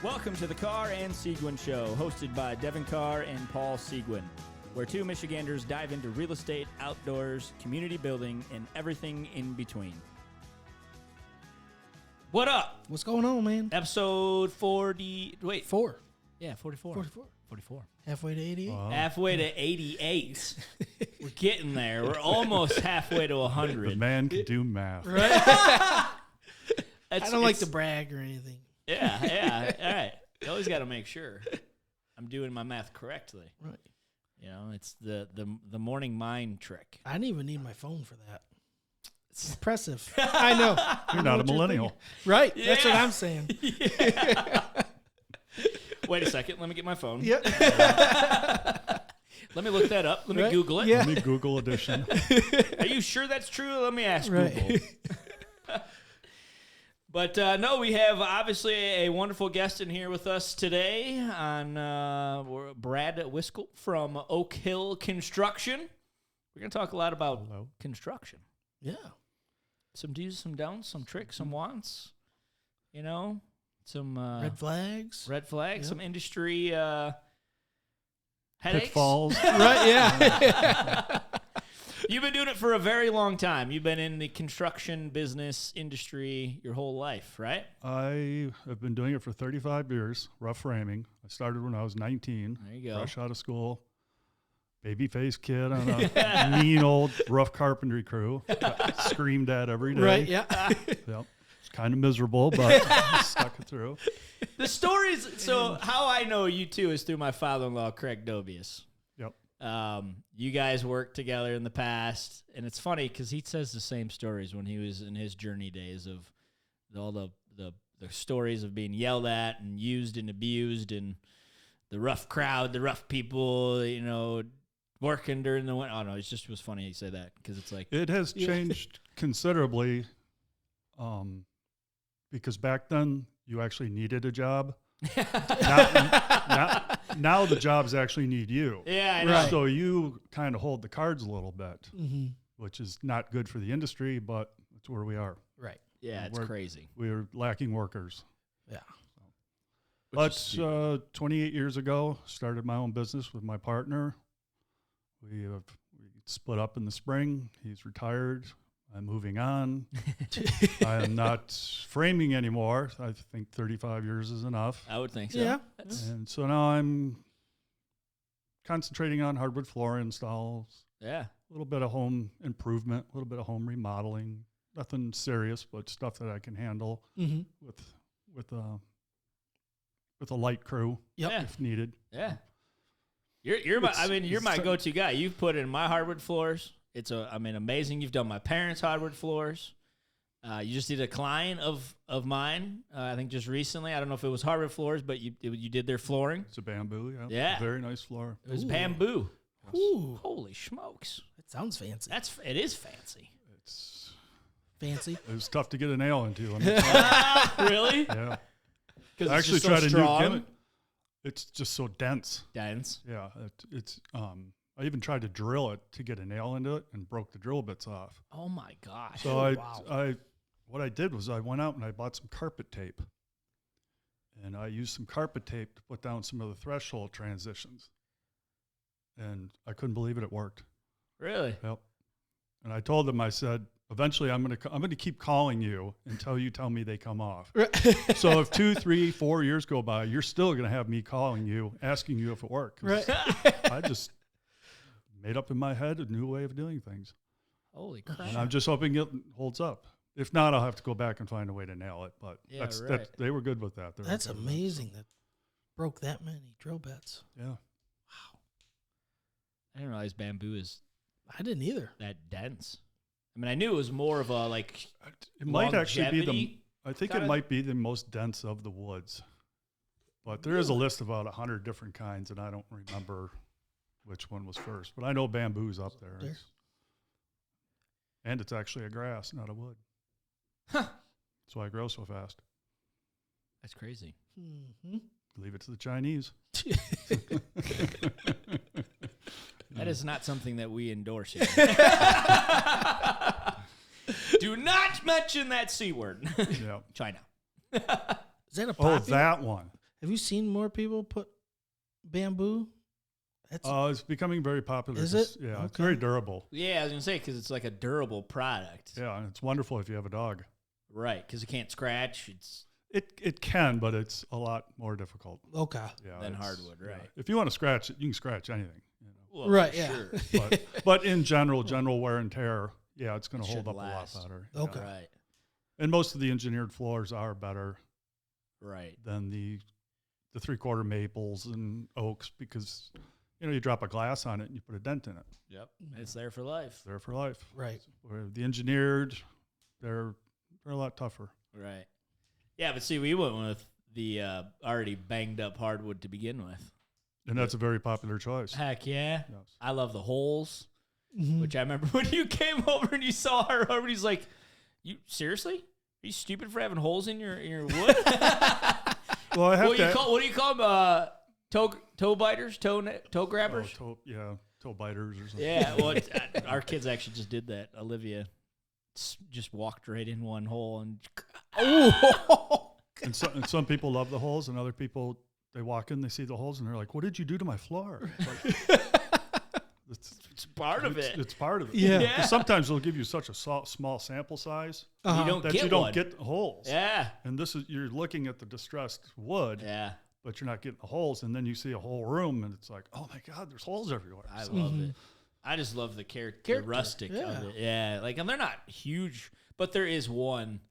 Welcome to the Carr and Seguin Show, hosted by Devin Carr and Paul Seguin, where two Michiganders dive into real estate, outdoors, community building, and everything in between. What up? What's going on, man? Episode 40... Wait. 4. Yeah, 44. 44. Halfway to 88? Halfway to 88. We're getting there. We're almost halfway to 100. The man can do math. Right? I don't like to brag or anything. Yeah. All right. You always got to make sure I'm doing my math correctly. Right. You know, it's the morning mind trick. I didn't even need my phone for that. It's impressive. I know. You're not a millennial. Right. Yeah. That's what I'm saying. Yeah. Wait a second. Let me get my phone. Yep. Let me look that up. Let me Google it. Yeah. Let me Google edition. Are you sure that's true? Let me ask Right. Google. But no, we have obviously a wonderful guest in here with us today on Brad Wisckol from Oakhill Construction. We're going to talk a lot about construction. Yeah. Some do's, some don'ts, some tricks, some wants, you know, some Red flags. Yep. Some industry headaches. Pitfalls. Right, yeah. You've been doing it for a very long time. You've been in the construction business industry your whole life, right? I have been doing it for 35 years, rough framing. I started when I was 19. There you go. Fresh out of school. Baby-faced kid on a mean old rough carpentry crew. Got screamed at every day. Right, yeah. Yep. It's kind of miserable, but stuck it through. The stories, so how I know you two is through my father-in-law, Craig Dobius. Yep. You guys worked together in the past, and it's funny because he says the same stories when he was in his journey days of all the stories of being yelled at and used and abused and the rough crowd, the rough people, you know, working during the winter. Oh, no, it was funny he said that because it's like... It has changed considerably because back then you actually needed a job. Now the jobs actually need you. Yeah, I know. Right. So you kind of hold the cards a little bit, Mm-hmm. which is not good for the industry, but that's where we are. Right. Yeah, it's crazy. We're lacking workers. Yeah. But 28 years ago, started my own business with my partner. We split up in the spring. He's retired. I'm moving on. I am not framing anymore. I think 35 years is enough. I would think so. Yeah. And so now I'm concentrating on hardwood floor installs, Yeah. a little bit of home improvement, a little bit of home remodeling. Nothing serious, but stuff that I can handle Mm-hmm. with a light crew Yep. Yeah. if needed. Yeah. You're my go-to guy. You've put in my hardwood floors. It's amazing. You've done my parents' hardwood floors. You just did a client of mine, I think just recently. I don't know if it was hardwood floors, but you did their flooring. It's a bamboo, yeah. Yeah. Very nice floor. It was Ooh. bamboo. Ooh. Holy smokes. That sounds fancy. It is fancy. Fancy. It was tough to get a nail into. Let me tell you. Really? Yeah. Because I it's actually just so tried a new strong. gimmick. It's just so dense. Dense. Yeah. I even tried to drill it to get a nail into it and broke the drill bits off. Oh my gosh. So wow. what I did was I went out and I bought some carpet tape. And I used some carpet tape to put down some of the threshold transitions. And I couldn't believe it worked. Really? Yep. And I told them, I said, eventually I'm going to keep calling you until you tell me they come off. So if 2, 3, 4 years go by, you're still going to have me calling you, asking you if it worked. Right. I just made up in my head a new way of doing things. Holy crap. And I'm just hoping it holds up. If not, I'll have to go back and find a way to nail it. But Yeah, right. they were good with that. That's amazing that broke that many drill bits. Yeah. Wow. I didn't realize bamboo is I didn't either. that dense. I mean, I knew it was more of a like. It might actually be longevity I think kinda- it might be the most dense of the woods. But there is a list of about 100 different kinds, and I don't remember which one was first. But I know bamboo's up there. There. And it's actually a grass, not a wood. Huh. That's why it grows so fast. That's crazy. Mm-hmm. Leave it to the Chinese. That is not something that we endorse here. Do not mention that C word. Yeah. China. Is that a Oh, poppy? that one. Have you seen more people put bamboo? It's becoming very popular. Is it? Yeah, Okay. it's very durable. Yeah, I was gonna say because it's like a durable product. Yeah, and it's wonderful if you have a dog. Right, because it can't scratch. It's It can, but it's a lot more difficult. Okay. Yeah, than it's- hardwood, right? yeah. If you want to scratch it, you can scratch anything. Well, Right, for yeah. Sure. But in general wear and tear, yeah, it's going It to hold should up last. a lot better. Okay. Yeah. Right, And most of the engineered floors are better right. than the 3/4 maples and oaks because you drop a glass on it and you put a dent in it. Yep, it's there for life. It's there for life. Right. Where the engineered, they're a lot tougher. Right. Yeah, but see, we went with the already banged up hardwood to begin with. And that's a very popular choice. Heck yeah. Yes. I love the holes, Mhm. which I remember when you came over and you saw her, everybody's like, "You seriously? Are you stupid for having holes in your wood?" Well, I have what do you call them? Toe biters, toe grabbers. toe biters or something. Yeah, well, our kids actually just did that. Olivia just walked right in one hole and. And some people love the holes, and other people, they walk in, they see the holes, and they're like, "What did you do to my floor?" It's part of it. It's part of it. Yeah. Yeah. 'Cause sometimes they'll give you such a small sample size Uh-huh. You don't that get you don't one. get the holes. Yeah, And you're looking at the distressed wood, yeah. but you're not getting the holes, and then you see a whole room, and it's like, "Oh my God, there's holes everywhere." I So- love it. I just love the character, the rustic of yeah. it. Yeah, like, and they're not huge, but there is one.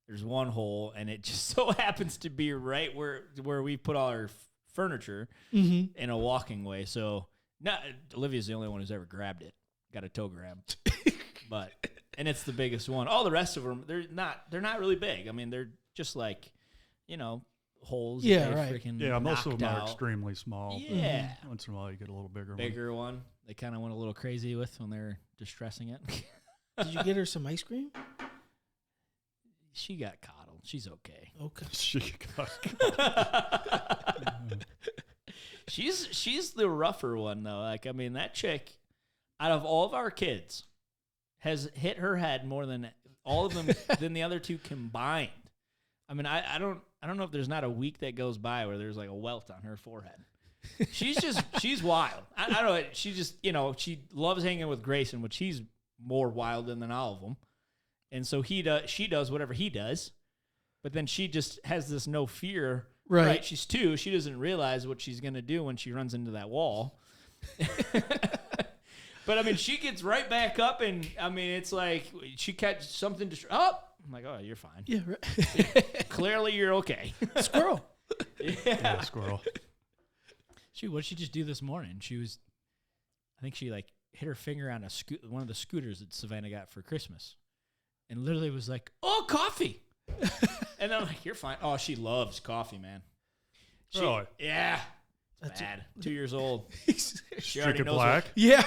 There's one hole, and it just so happens to be right where we put all our furniture Mhm. in a walking way. So, Olivia's the only one who's ever grabbed it. Got a toe grab, and it's the biggest one. All the rest of them, they're not really big. I mean, they're just like, holes. that Yeah, they right. freaking Yeah, most of knocked them are out. extremely small. but Yeah. Once in a while, you get a little bigger one. Bigger one. They kind of went a little crazy with when they're distressing it. Did you get her some ice cream? She got coddled. She's okay. Okay. She's the rougher one though. Like, I mean, that chick, out of all of our kids, has hit her head more than all of them than the other two combined. I mean, I don't know if there's not a week that goes by where there's like a welt on her forehead. She's wild. I don't know. She just, she loves hanging with Grayson, which he's more wild than all of them. And so she does whatever he does, but then she just has this no fear. Right. She's 2. She doesn't realize what she's going to do when she runs into that wall. But I mean, she gets right back up, and I mean, it's like she catches something. I'm like, oh, you're fine. Yeah. Right. Clearly, you're okay. Squirrel. Yeah. Squirrel. What did she just do this morning? I think she like hit her finger on one of the scooters that Savannah got for Christmas, and literally was like, "Oh, coffee!" And then I'm like, "You're fine." Oh, she loves coffee, man. Really? Yeah. It's bad. 2 years old. She already Drink it knows black? Yeah.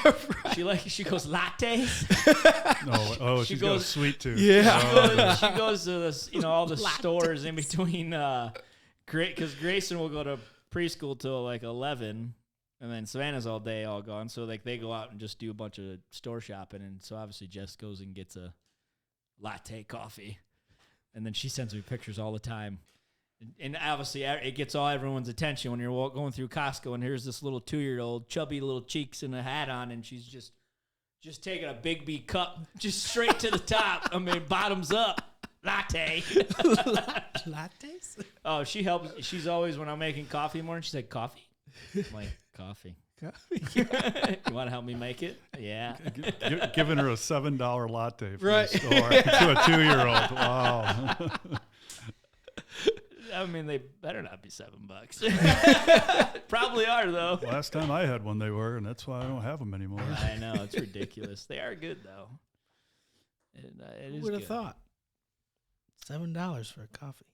Right. She goes lattes. No. Oh, She she's got a goes- sweet tooth. Yeah. Oh, She goes to this, all the stores in between. Because Grayson will go to preschool till like 11, and then Savannah's all day all gone. So like they go out and just do a bunch of store shopping, and so obviously Jess goes and gets a latte coffee, and then she sends me pictures all the time. And obviously, it gets everyone's attention when you're going through Costco, and here's this little 2-year-old, chubby little cheeks and a hat on, and she's just taking a Big B cup just straight to the top. I mean, bottoms up, latte. Lattes? Oh, She helps. She's always, when I'm making coffee in the morning, she's like, coffee? I'm like, coffee. You want to help me make it? Yeah. Giving her a $7 latte from Right. the store to a 2-year-old. Wow. I mean, they better not be $7. Probably are, though. Last time I had one, they were, and that's why I don't have them anymore. I know. It's ridiculous. They are good, though. It Who is would have good. thought? $7 for a coffee.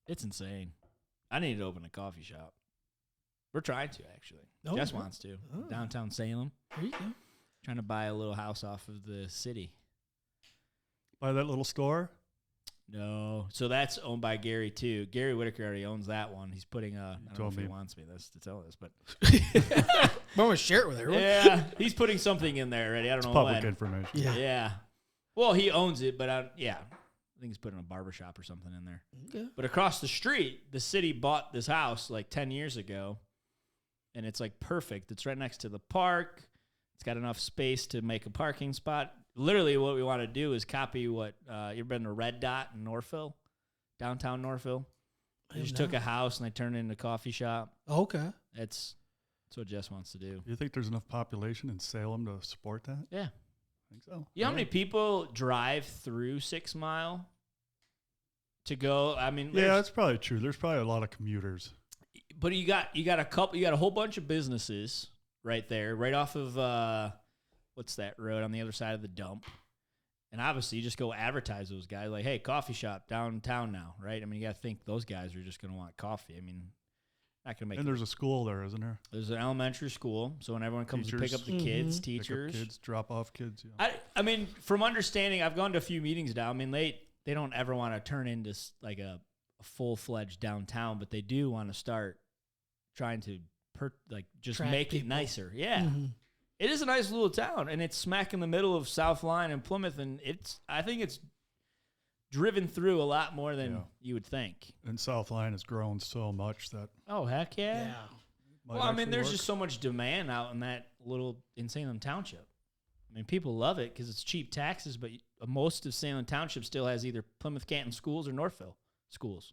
It's insane. I need to open a coffee shop. We're trying to, actually. Oh, Jess yeah. wants to. Oh. Downtown Salem. There you go. Trying to buy a little house off of the city. By that little store? No. So that's owned by Gary, too. Gary Whitaker already owns that one. He's putting I don't know told if he me. wants me to tell this, but I'm going to share it with everyone. yeah, he's putting something in there already. I don't know Public when. information. Yeah. Yeah. Well, he owns it, but yeah. I think he's putting a barbershop or something in there. Okay. But across the street, the city bought this house like 10 years ago, and it's like perfect. It's right next to the park. It's got enough space to make a parking spot. Literally what we want to do is copy what, you ever been to Red Dot in Northville, downtown Northville? They just took a house and they turned it into a coffee shop. Okay. That's what Jess wants to do. Do you think there's enough population in Salem to support that? Yeah. I think so. You know how many people drive through 6 Mile to go? I mean, Yeah, that's probably true. There's probably a lot of commuters. But you got a whole bunch of businesses right there, right off of what's that road on the other side of the dump. And obviously, you just go advertise those guys like, "Hey, coffee shop downtown now," right? I mean, you got to think those guys are just going to want coffee. I mean, not going to make. And there's a school there, isn't there? There's an elementary school, so when everyone comes Teachers. to pick up the kids, Pick up teachers, kids, drop off kids. Yeah. I mean, from understanding, I've gone to a few meetings now. I mean, they don't ever want to turn into like a full-fledged downtown, but they do want to start trying to just Track make it people. nicer. Yeah. Mm-hmm. It is a nice little town, and it's smack in the middle of South Line and Plymouth, and I think it's driven through a lot more than you would think. And South Line has grown so much that. Oh, heck yeah. Yeah. Well, I mean, there's just so much demand out in that little in Salem Township. I mean, people love it because it's cheap taxes, but most of Salem Township still has either Plymouth Canton schools or Northville schools,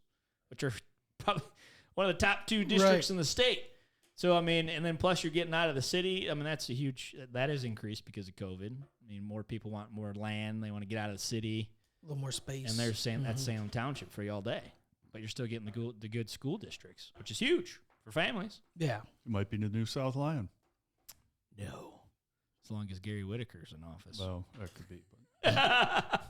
which are probably one of the top 2 districts in the state. So, I mean, and then plus you're getting out of the city. I mean, that has increased because of COVID. I mean, more people want more land. They want to get out of the city. A little more space. And they're saying that's Salem Township for you all day. But you're still getting the good school districts, which is huge for families. Yeah. It might be the new South Lion. No. As long as Gary Whitaker's in office. Well, that could be. But.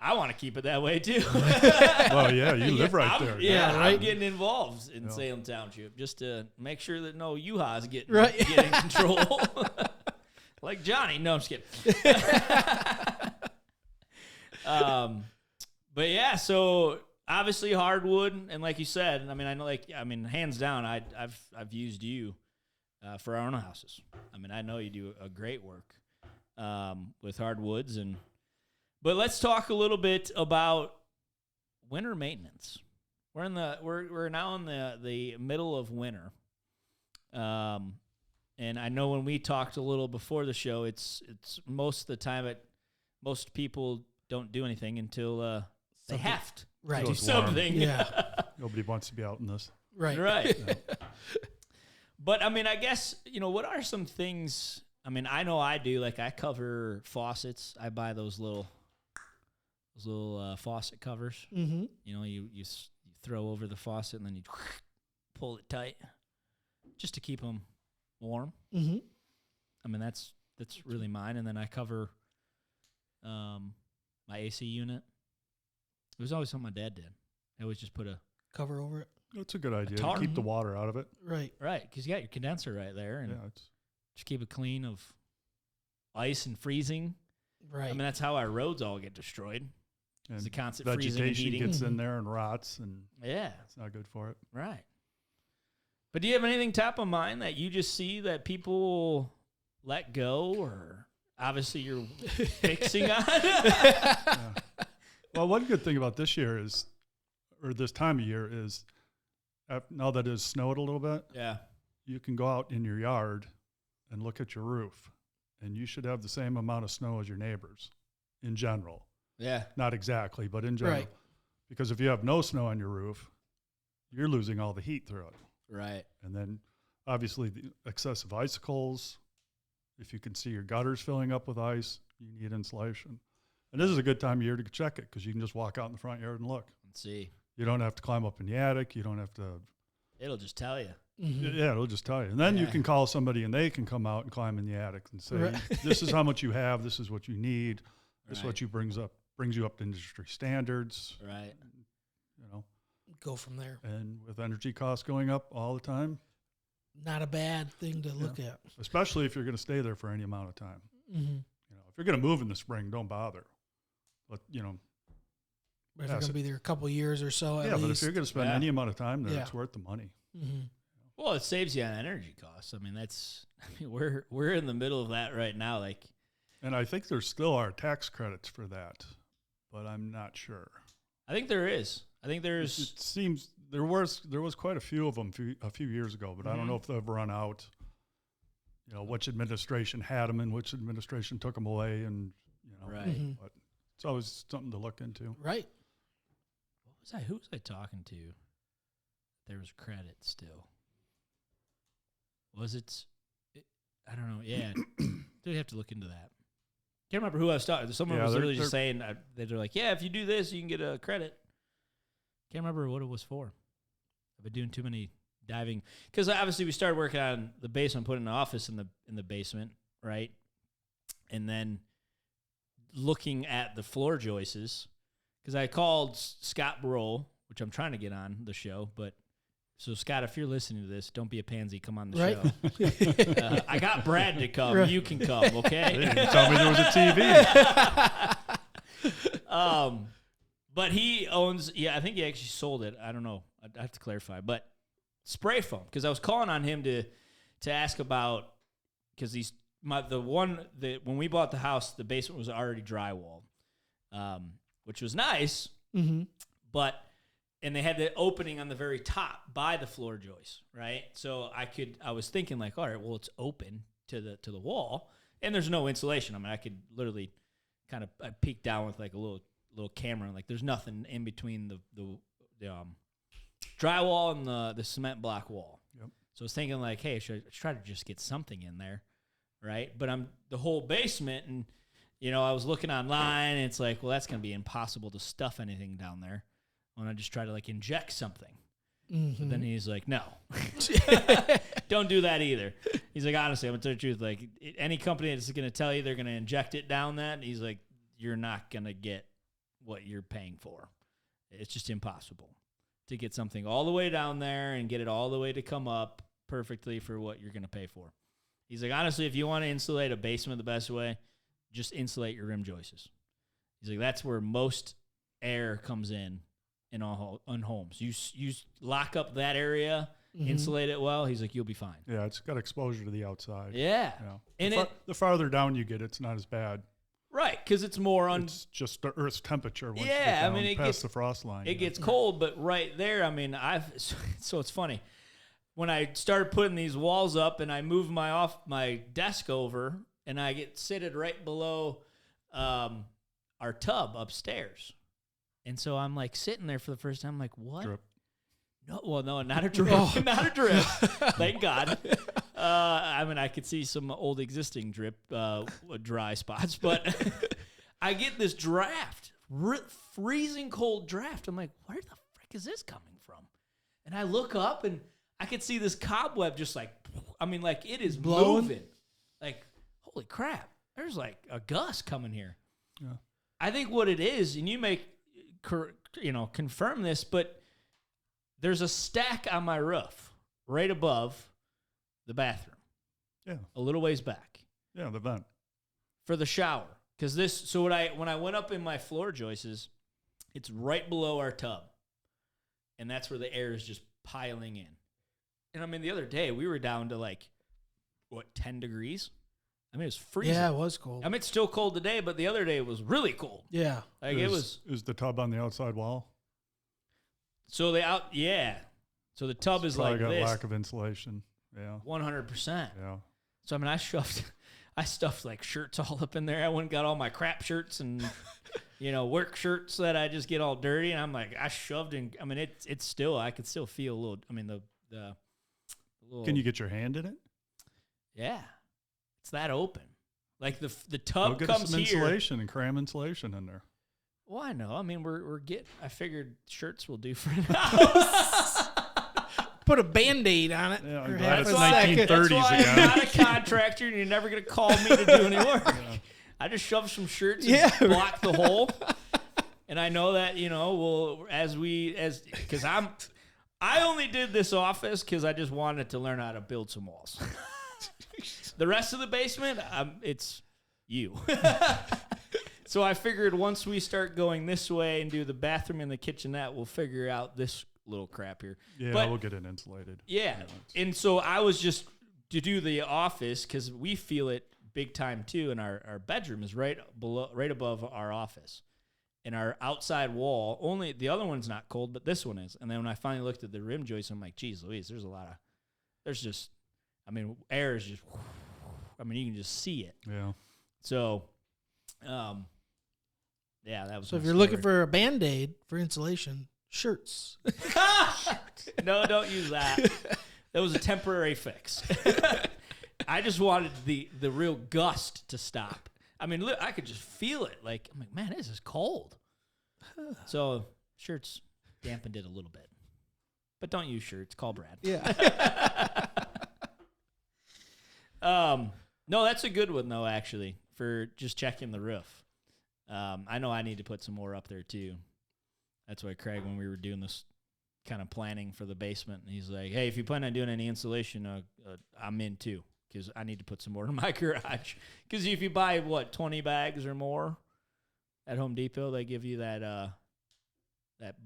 I want to keep it that way, too. Well, yeah, you live right there. I'm getting involved in Salem Township just to make sure that no U-Haul's get in control. Like Johnny. No, I'm just kidding. But yeah, so obviously hardwood, and like you said, I mean, hands down, I've used you for our own houses. I mean, I know you do a great work with hardwoods, but let's talk a little bit about winter maintenance. We're now in the middle of winter, and I know when we talked a little before the show, it's most of the time most people don't do anything until they have to do something. Yeah. Nobody wants to be out in this. Right. Yeah. But I mean, I guess, what are some things? I mean, I know I do. Like, I cover faucets. I buy those little faucet covers. Mm-hmm. You throw over the faucet and then you pull it tight just to keep them warm. Mm-hmm. I mean, that's really mine. And then I cover my AC unit. It was always something my dad did. I always just put a cover over it. That's a good idea. tar. To keep the water out of it. Right. because you got your condenser right there, and Yeah, just keep it clean of ice and freezing. Right. I mean, that's how our roads all get destroyed. It's the constant freezing and vegetation heating. gets in there and rots, and Yeah, it's not good for it. right. But do you have anything top of mind that you just see that people let go, or obviously you're fixing on? Yeah. Well, one good thing about this year is, or this time of year is, now that it's snowed a little bit, Yeah. you can go out in your yard and look at your roof, and you should have the same amount of snow as your neighbors in general. Yeah. Not exactly, but in general. Right. Because if you have no snow on your roof, you're losing all the heat through it. Right. And then obviously the excessive icicles, if you can see your gutters filling up with ice, you need insulation. And this is a good time of year to check it because you can just walk out in the front yard and look. Let's see. You don't have to climb up in the attic. You don't have to. It'll just tell you. Mm-hmm. Yeah, it'll just tell you. And then you Yeah. can call somebody and they can come out and climb in the attic and say, Right. this is how much you have. This is what you need. This is Right. what you brings you up to industry standards. Right. Go from there. And with energy costs going up all the time, Not a bad thing to look at. especially if you're going to stay there for any amount of time. Mm-hmm. If you're going to move in the spring, don't bother. But But if you're Yeah, going so- to be there a couple years or so, at but if least. you're going to spend Yeah. any amount of time there, Yeah. it's worth the money. Mm-hmm. Well, it saves you on energy costs. I mean, we're in the middle of that right now. Like, And I think there still are tax credits for that. but I'm not sure. I think there is. I think there's. It seems there was quite a few of them a few years ago, but I don't know if they've run out. You know, which administration had them and which administration took them away, and Right. But it's always something to look into. Right. Who was I talking to? There was credit still. Was it? I don't know. Yeah, they'd have to look into that. Can't remember who I was talking. Someone was literally just saying they're like, yeah, if you do this, you can get a credit. Can't remember what it was for. I've been doing too many diving because obviously we started working on the basement, putting an office in the basement, right? And then looking at the floor joists because I called Scott Burrell, which I'm trying to get on the show, but. So, Scott, if you're listening to this, don't be a pansy. Come on the show. I got Brad to come. Right. You can come, okay? They didn't tell me there was a TV. But he owns, I think he actually sold it. I don't know. I have to clarify. But spray foam, because I was calling on him to ask about, because when we bought the house, the basement was already drywalled, which was nice, but... And they had the opening on the very top by the floor joist, right? So I was thinking like, all right, well, it's open to the wall, and there's no insulation. I mean, I could literally kind of peek down with like a little camera, and like there's nothing in between the drywall and the cement block wall. Yep. So I was thinking like, hey, should I try to just get something in there, right? But I'm the whole basement, and I was looking online, and it's like, well, that's gonna be impossible to stuff anything down there. When I just try to like inject something. But then he's like, no, don't do that either. He's like, honestly, I'm going to tell you the truth. Like any company that's going to tell you they're going to inject it down that, he's like, you're not going to get what you're paying for. It's just impossible to get something all the way down there and get it all the way to come up perfectly for what you're going to pay for. He's like, honestly, if you want to insulate a basement the best way, just insulate your rim joists. He's like, that's where most air comes in on homes. You lock up that area, insulate it well. He's like, you'll be fine. Yeah, it's got exposure to the outside. Yeah. And the farther down you get, it's not as bad. Right, because it's more it's just the Earth's temperature once you get down past the frost line. It gets cold, but right there, I mean, so it's funny. When I started putting these walls up and I moved my desk over and I get seated right below our tub upstairs. And so I'm like sitting there for the first time, like, what? Drip. No, not a drip. Not a drip. Thank God. I mean, I could see some old existing drip dry spots, but I get this draft, freezing cold draft. I'm like, where the frick is this coming from? And I look up and I could see this cobweb just like, I mean, like it is moving. Like, holy crap. There's like a gust coming here. Yeah. I think what it is, and you may confirm this, but there's a stack on my roof right above the bathroom. Yeah. A little ways back. Yeah, the vent. For the shower. Because when I went up in my floor joists, it's right below our tub. And that's where the air is just piling in. And I mean, the other day we were down to like, 10 degrees? I mean, it was freezing. Yeah, it was cold. I mean, it's still cold today, but the other day it was really cold. Yeah. Like Is the tub on the outside wall? So So the tub is like got this. Lack of insulation. Yeah. 100%. Yeah. So I mean, I stuffed like shirts all up in there. I went and got all my crap shirts and work shirts that I just get all dirty, and I'm like, I shoved in. I mean, it's still, I could still feel a little. I mean, the little. Can you get your hand in it? Yeah. It's that open. Like the tub get comes some here. Insulation and cram insulation in there. Well, I know. I mean, I figured shirts will do for now. Put a Band-Aid on it. Yeah, for I'm glad it's half a second. 1930s That's why again. I'm not a contractor, and you're never going to call me to do any work. Yeah. I just shove some shirts and block the hole. And I know that, because I only did this office because I just wanted to learn how to build some walls. The rest of the basement, it's you. So I figured once we start going this way and do the bathroom and the kitchenette, we'll figure out this little crap here. Yeah, but, we'll get it insulated. Yeah. And so I was just to do the office because we feel it big time too, and our bedroom is right above our office. and our outside wall, only the other one's not cold, but this one is. And then when I finally looked at the rim joist, I'm like, geez Louise, air is just, you can just see it. Yeah. So, yeah, that was So my if you're story. looking for a Band-Aid for insulation, shirts. No, don't use that. That was a temporary fix. I just wanted the real gust to stop. I mean, look, I could just feel it. Like, I'm like, man, this is cold. So shirts dampened it a little bit. But don't use shirts. Call Brad. Yeah. No, that's a good one, though, actually, for just checking the roof. I know I need to put some more up there, too. That's why Craig, when we were doing this kind of planning for the basement, he's like, hey, if you plan on doing any insulation, I'm in, too, because I need to put some more in my garage. Because if you buy, 20 bags or more at Home Depot, they give you that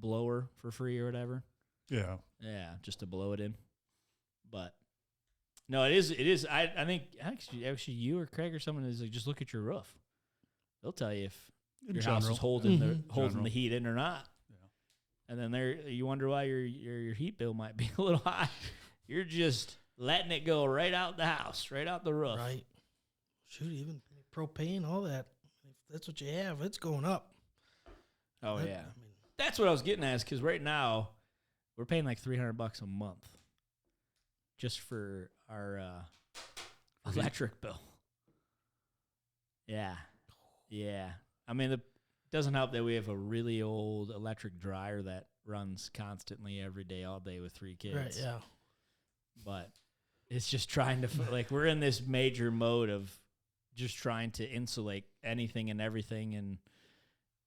blower for free or whatever. Yeah. Yeah, just to blow it in. But no, it is. I think actually you or Craig or someone is like, just look at your roof. They'll tell you if your house is holding the heat in or not. Yeah. And then you wonder why your heat bill might be a little high. You're just letting it go right out the house, right out the roof. Right. Shoot, even propane, all that. If that's what you have, it's going up. Oh, yeah. That's what I was getting at, because right now we're paying like $300 a month just for our electric bill. Yeah. Yeah. I mean, it doesn't help that we have a really old electric dryer that runs constantly every day, all day with 3 kids. Right, yeah. But it's just trying to, we're in this major mode of just trying to insulate anything and everything and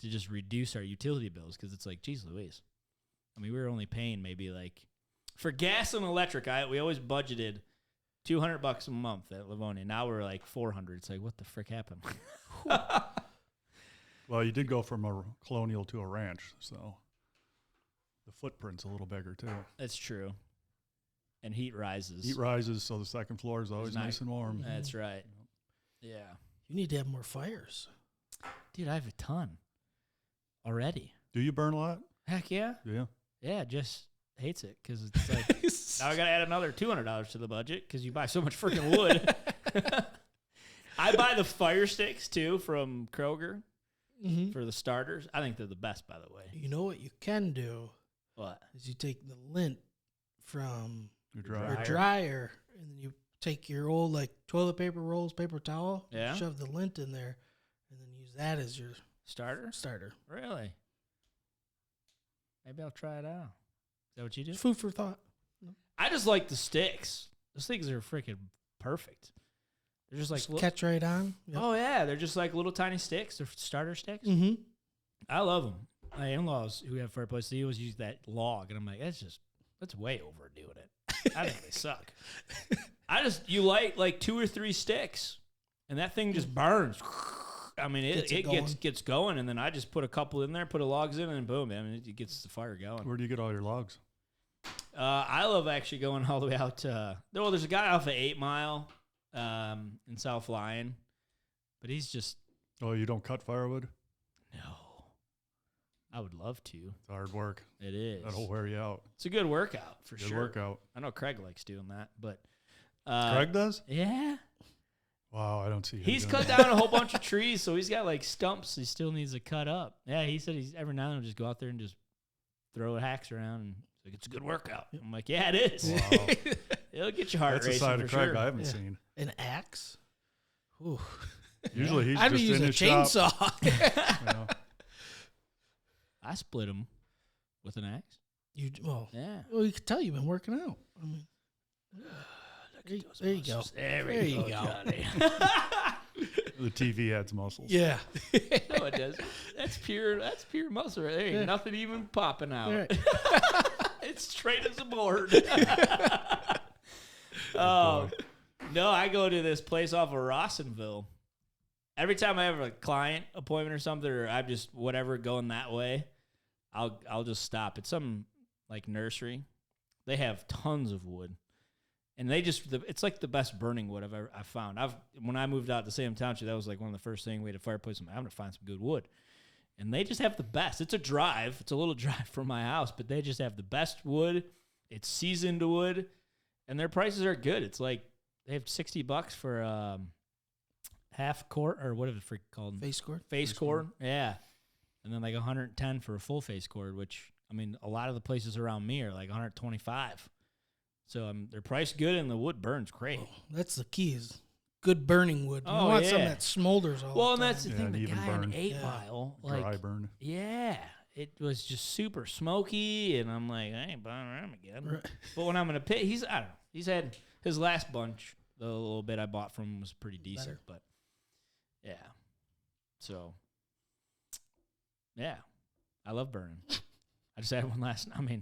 to just reduce our utility bills, because it's like, geez Louise. I mean, we were only paying maybe for gas and electric, we always budgeted $200 a month at Livonia. Now we're like $400. It's like, what the frick happened? Well, you did go from a colonial to a ranch, so the footprint's a little bigger too. That's true. And heat rises. Heat rises, so the second floor is always nice and warm. That's right. Yeah. You need to have more fires. Dude, I have a ton already. Do you burn a lot? Heck yeah. Yeah. Yeah, just hates it because it's like, now I got to add another $200 to the budget because you buy so much freaking wood. I buy the fire sticks, too, from Kroger for the starters. I think they're the best, by the way. You know what you can do? What? Is you take the lint from Your your dryer, and then you take your old toilet paper rolls, paper towel, shove the lint in there, and then use that as your starter. Really? Maybe I'll try it out. Is that what you do? Food for thought. No. I just like the sticks. Those things are freaking perfect. They're just catch right on. Yep. Oh yeah, they're just like little tiny sticks. They're starter sticks. Mm-hmm. I love them. My in-laws who have Fireplace, they always use that log, and I'm like, that's way overdoing it. I think they suck. You light like 2 or 3 sticks, and that thing just burns. I mean, it gets going, and then I just put a couple in there, put the logs in, and boom, it gets the fire going. Where do you get all your logs? I love actually going all the way out to, there's a guy off of 8 Mile in South Lyon, but he's just. Oh, you don't cut firewood? No. I would love to. It's hard work. It is. That'll wear you out. It's a good workout, for good sure. Workout. I know Craig likes doing that, but. Craig does? Yeah. Wow, I don't see him. He's cut down a whole bunch of trees, so he's got stumps he still needs to cut up. Yeah, he said he's every now and then just go out there and just throw hacks around, and it's a good workout. I'm like, yeah, it is. Wow. It'll get your heart That's racing a side for of Craig sure. I haven't seen. An axe? Ooh. Usually he's I'd just be using in a his shop. chainsaw. I split them with an axe. Yeah. Well, you can tell you've been working out. I mean, there you go. There you go, Johnny. The TV adds muscles. Yeah. No, it does. That's pure muscle right there. Ain't nothing even popping out. Right. It's straight as a board. No, I go to this place off of Rawsonville. Every time I have a client appointment or something, or I'm just whatever going that way, I'll just stop. It's some nursery. They have tons of wood. And it's like the best burning wood I've found. When I moved out to Salem Township, that was one of the first things we had a fireplace. I'm going to find some good wood. and they just have the best. It's a drive. It's a little drive from my house, but they just have the best wood. It's seasoned wood, and their prices are good. It's like they have $60 for half cord, or what is it called? Face cord. Face cord, yeah. And then like $110 for a full face cord, which, I mean, a lot of the places around me are like $125. So they're priced good, and the wood burns great. Oh, that's the key, is good burning wood. You don't want something that smolders all the time. Well, and that's the thing. The guy burn. on 8 Mile, like, dry burn. Yeah, it was just super smoky, and I'm like, I ain't buying them again. Right. But when I'm in a pit, I don't know. He's had his last bunch. The little bit I bought from him was pretty decent, but yeah. So, yeah, I love burning. I just had one I mean,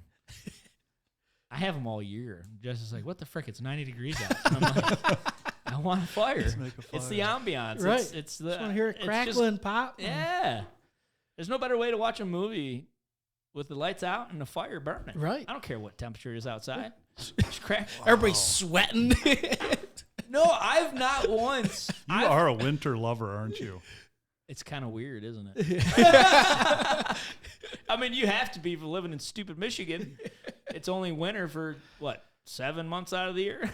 I have them all year. Jess is like, what the frick? It's 90 degrees out. And I'm like, I want a fire. It's the ambiance. Right. It's the. Just want to hear it crackle and pop. Yeah. There's no better way to watch a movie with the lights out and the fire burning. Right. I don't care what temperature is outside. Just crack. Everybody's sweating. No, I've not once. You are a winter lover, aren't you? It's kind of weird, isn't it? I mean, you have to be for living in stupid Michigan. It's only winter for, 7 months out of the year?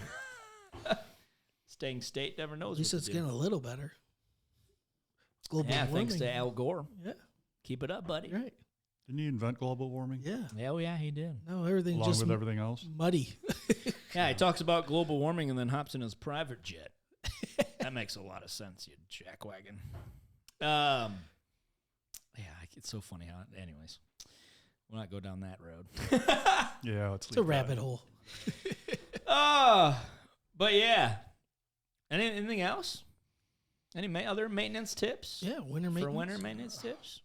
Staying state never knows. At least it's getting a little better. Global warming. Thanks to Al Gore. Yeah. Keep it up, buddy. Right. Didn't he invent global warming? Yeah. Yeah, he did. No, everything's Along just with everything else? muddy. Yeah, he talks about global warming and then hops in his private jet. That makes a lot of sense, you jackwagon. Yeah, it's so funny how. Anyways, we'll not go down that road. Yeah, it's a rabbit hole. But yeah. Anything else? Any other maintenance tips? Yeah, winter maintenance. For winter maintenance tips?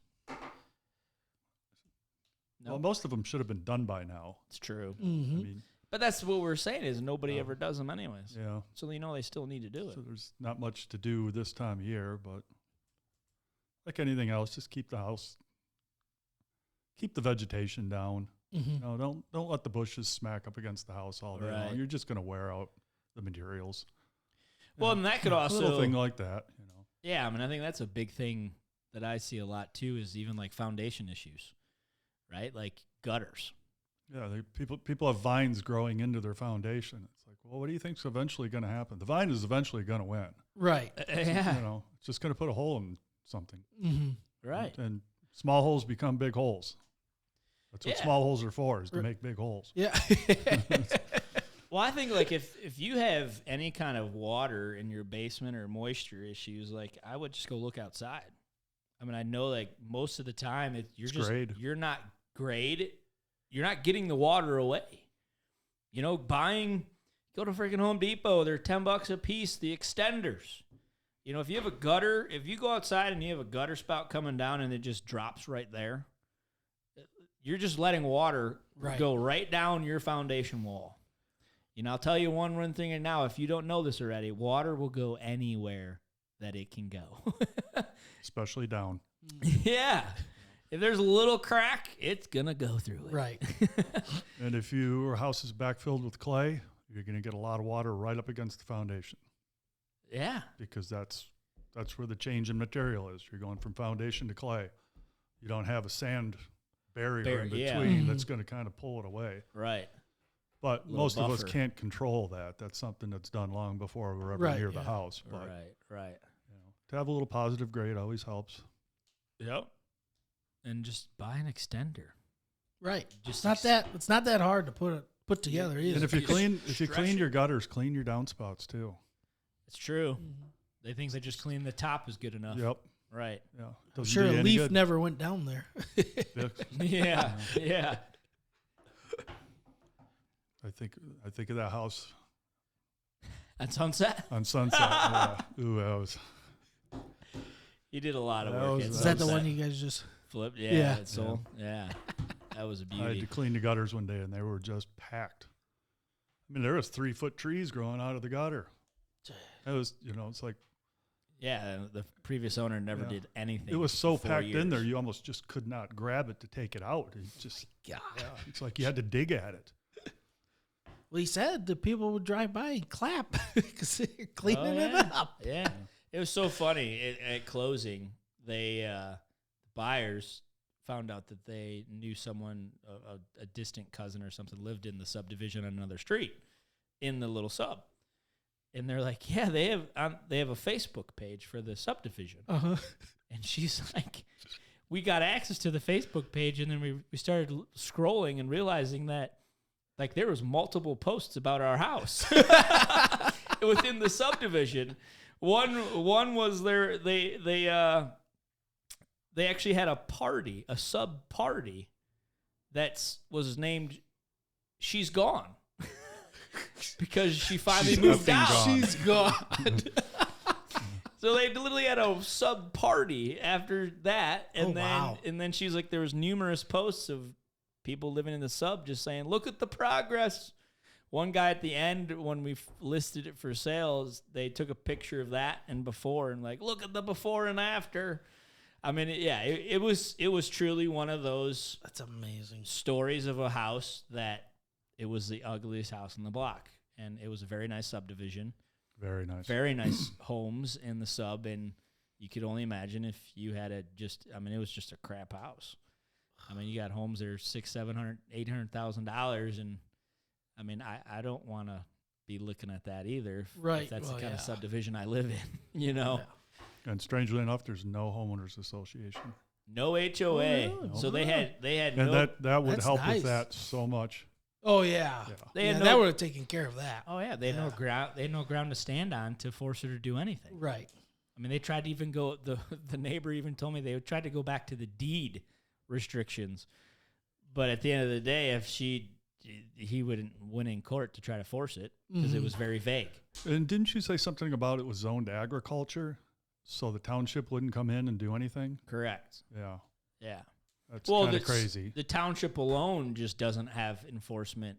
No. Well, most of them should have been done by now. It's true. Mm-hmm. I mean, but that's what we're saying is nobody ever does them anyways. Yeah. So they still need to do it. So there's not much to do this time of year, but like anything else, just keep the vegetation down. Mm-hmm. Don't let the bushes smack up against the house all day long. You're just going to wear out the materials. Well, and that could also a little thing like that, Yeah, I mean, I think that's a big thing that I see a lot too. Is even like foundation issues, right? Like gutters. Yeah, people have vines growing into their foundation. It's like, well, what do you think's eventually going to happen? The vine is eventually going to win. Right. Yeah. It's just going to put a hole in something. Mm-hmm. Right. And small holes become big holes. That's what small holes are for, is to make big holes. Yeah. Well, I think like if you have any kind of water in your basement or moisture issues, like I would just go look outside. I mean, I know like most of the time you're not getting the water away. Go to freaking Home Depot, they're $10 a piece, the extenders. If you have a gutter, if you go outside and you have a gutter spout coming down and it just drops right there, you're just letting water go right down your foundation wall. I'll tell you one thing, and now if you don't know this already, water will go anywhere that it can go. Especially down. Yeah. If there's a little crack, it's going to go through it. Right. And if your house is backfilled with clay, you're going to get a lot of water right up against the foundation. Yeah. Because that's where the change in material is. You're going from foundation to clay. You don't have a sand barrier in between that's going to kind of pull it away. Right. But most of us can't control that. That's something that's done long before we're ever near the house. But, right. To have a little positive grade always helps. Yep. And just buy an extender. Right. It's not that hard to put together either. And if you clean your gutters, clean your downspouts too. It's true. Mm-hmm. They think that just cleaning the top is good enough. Yep. Right. Yeah. I'm sure a leaf never went down there. Yeah. Yeah. I think of that house. At Sunset? On Sunset. Yeah. Ooh, that was. You did a lot of work. Is that the one you guys just flipped? Yeah. Yeah. That was a beauty. I had to clean the gutters one day, and they were just packed. I mean, there was 3-foot trees growing out of the gutter. It was, it's like. Yeah, the previous owner never did anything. It was so packed in there, you almost just could not grab it to take it out. It just, it's like you had to dig at it. Well, he said the people would drive by and clap because they're cleaning it up. Yeah. It was so funny. At closing, they buyers found out that they knew someone, a distant cousin or something, lived in the subdivision on another street in the little sub. And they're like, yeah, they have a Facebook page for the subdivision. Uh-huh. And she's like, we got access to the Facebook page, and then we started scrolling and realizing that, like, there was multiple posts about our house within the subdivision. One was they actually had a party, a sub party, that was named "She's Gone" because she finally moved out. She's gone. So they literally had a sub party after that, and then she's like, there was numerous posts of people living in the sub just saying, "Look at the progress." One guy at the end, when we listed it for sales, they took a picture of that and before, and like, look at the before and after. I mean, yeah, it was truly one of those. That's amazing stories of a house that it was the ugliest house in the block, and it was a very nice subdivision. Very nice. Very nice homes in the sub, and you could only imagine if you had it was just a crap house. I mean, you got homes that are $600,000, $700,000, $800,000, and I mean, I don't want to be looking at that either. If that's the kind of subdivision I live in, you know. Yeah. And strangely enough, there's no homeowners association. No HOA. Oh, really? So they had and no, that would help with that so much. Oh yeah. That would have taken care of that. Oh yeah, they had no ground. They had no ground to stand on to force her to do anything. Right. I mean, they tried to even go. The neighbor even told me they tried to go back to the deed restrictions, but at the end of the day, he wouldn't win in court to try to force it because it was very vague. And didn't you say something about it was zoned agriculture, so the township wouldn't come in and do anything? Correct. Yeah. Yeah. That's kind of crazy. The township alone just doesn't have enforcement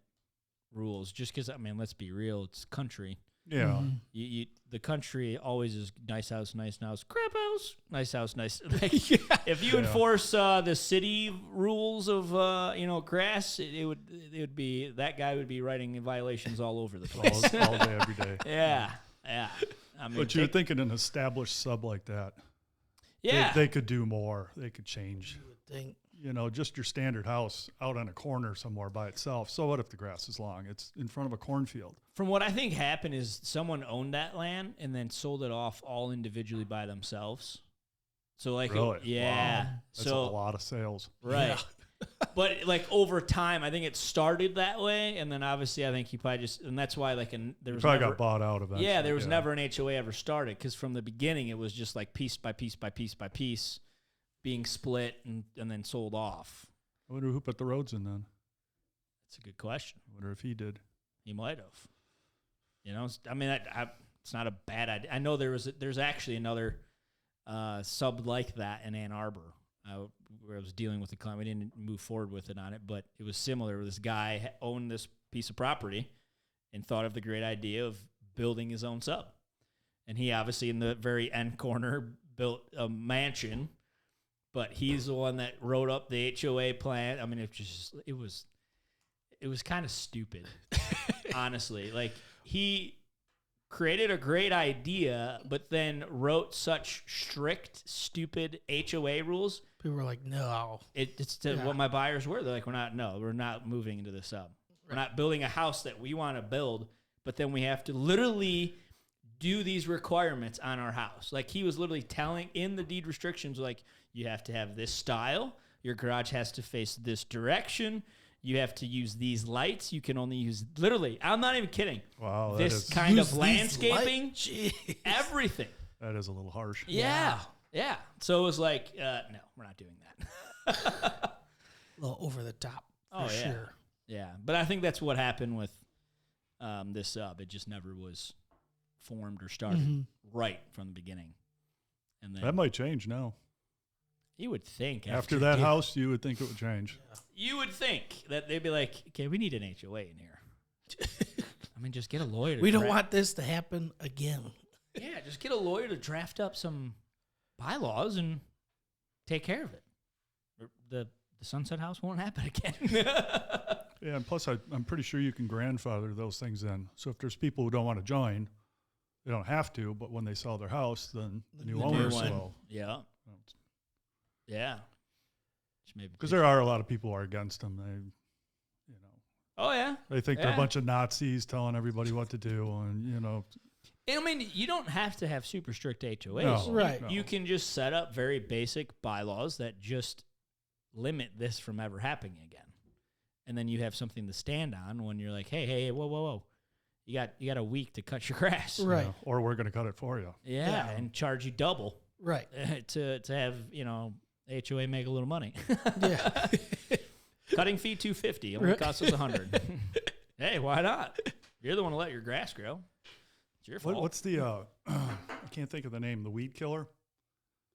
rules. Just because, I mean, let's be real, it's country. Yeah. The country always is nice house, crap house, nice house, nice. Like, if you enforce the city rules of grass, it would be, that guy would be writing violations all over the place, all day, every day. Yeah. I mean, but you're thinking an established sub like that. Yeah, they could do more. They could change. You would think. Just your standard house out on a corner somewhere by itself. So what if the grass is long? It's in front of a cornfield. From what I think happened is someone owned that land and then sold it off all individually by themselves. So like, really? Yeah. Wow. That's a lot of sales. Right. Yeah. But like over time, I think it started that way. And then obviously I think he probably and that's why there was probably got bought out eventually. Yeah. There was never an HOA ever started. Cause from the beginning it was just like piece by piece by piece by piece being split and then sold off. I wonder who put the roads in then. That's a good question. I wonder if he did. He might have. I mean, it's not a bad idea. I know there's actually another sub like that in Ann Arbor where I was dealing with a client. We didn't move forward with it on it, but it was similar. This guy owned this piece of property and thought of the great idea of building his own sub. And he obviously in the very end corner built a mansion. But he's the one that wrote up the HOA plan. I mean, it was kind of stupid, honestly. Like, he created a great idea, but then wrote such strict, stupid HOA rules. People were like, no. It's what my buyers were. They're like, we're not moving into the sub. Right. We're not building a house that we want to build, but then we have to literally do these requirements on our house. Like, he was literally telling in the deed restrictions, like, you have to have this style. Your garage has to face this direction. You have to use these lights. You can only use, literally, I'm not even kidding. Wow. This kind of landscaping, everything. That is a little harsh. Yeah. So it was like, no, we're not doing that. A little over the top, for sure. Yeah, but I think that's what happened with this sub. It just never was formed or started right from the beginning. And then that might change now. You would think. After that house, you would think it would change. Yeah. You would think that they'd be like, okay, we need an HOA in here. I mean, just get a lawyer. We don't want this to happen again. Yeah, just get a lawyer to draft up some bylaws and take care of it. The Sunset House won't happen again. Yeah, and plus I'm pretty sure you can grandfather those things in. So if there's people who don't want to join, they don't have to, but when they sell their house, then the new owners will. Yeah. Yeah. Because there are a lot of people who are against them. Oh, yeah. They think they're a bunch of Nazis telling everybody what to do. And, I mean, you don't have to have super strict HOAs. No, right. no. You can just set up very basic bylaws that just limit this from ever happening again. And then you have something to stand on when you're like, hey, whoa. You got a week to cut your grass. Right. Or we're going to cut it for you. Yeah, and charge you double. Right. To have, HOA make a little money. Yeah. Cutting fee $250 only costs us $100. Hey, why not? You're the one to let your grass grow. It's your fault. What's the I can't think of the name. The weed killer.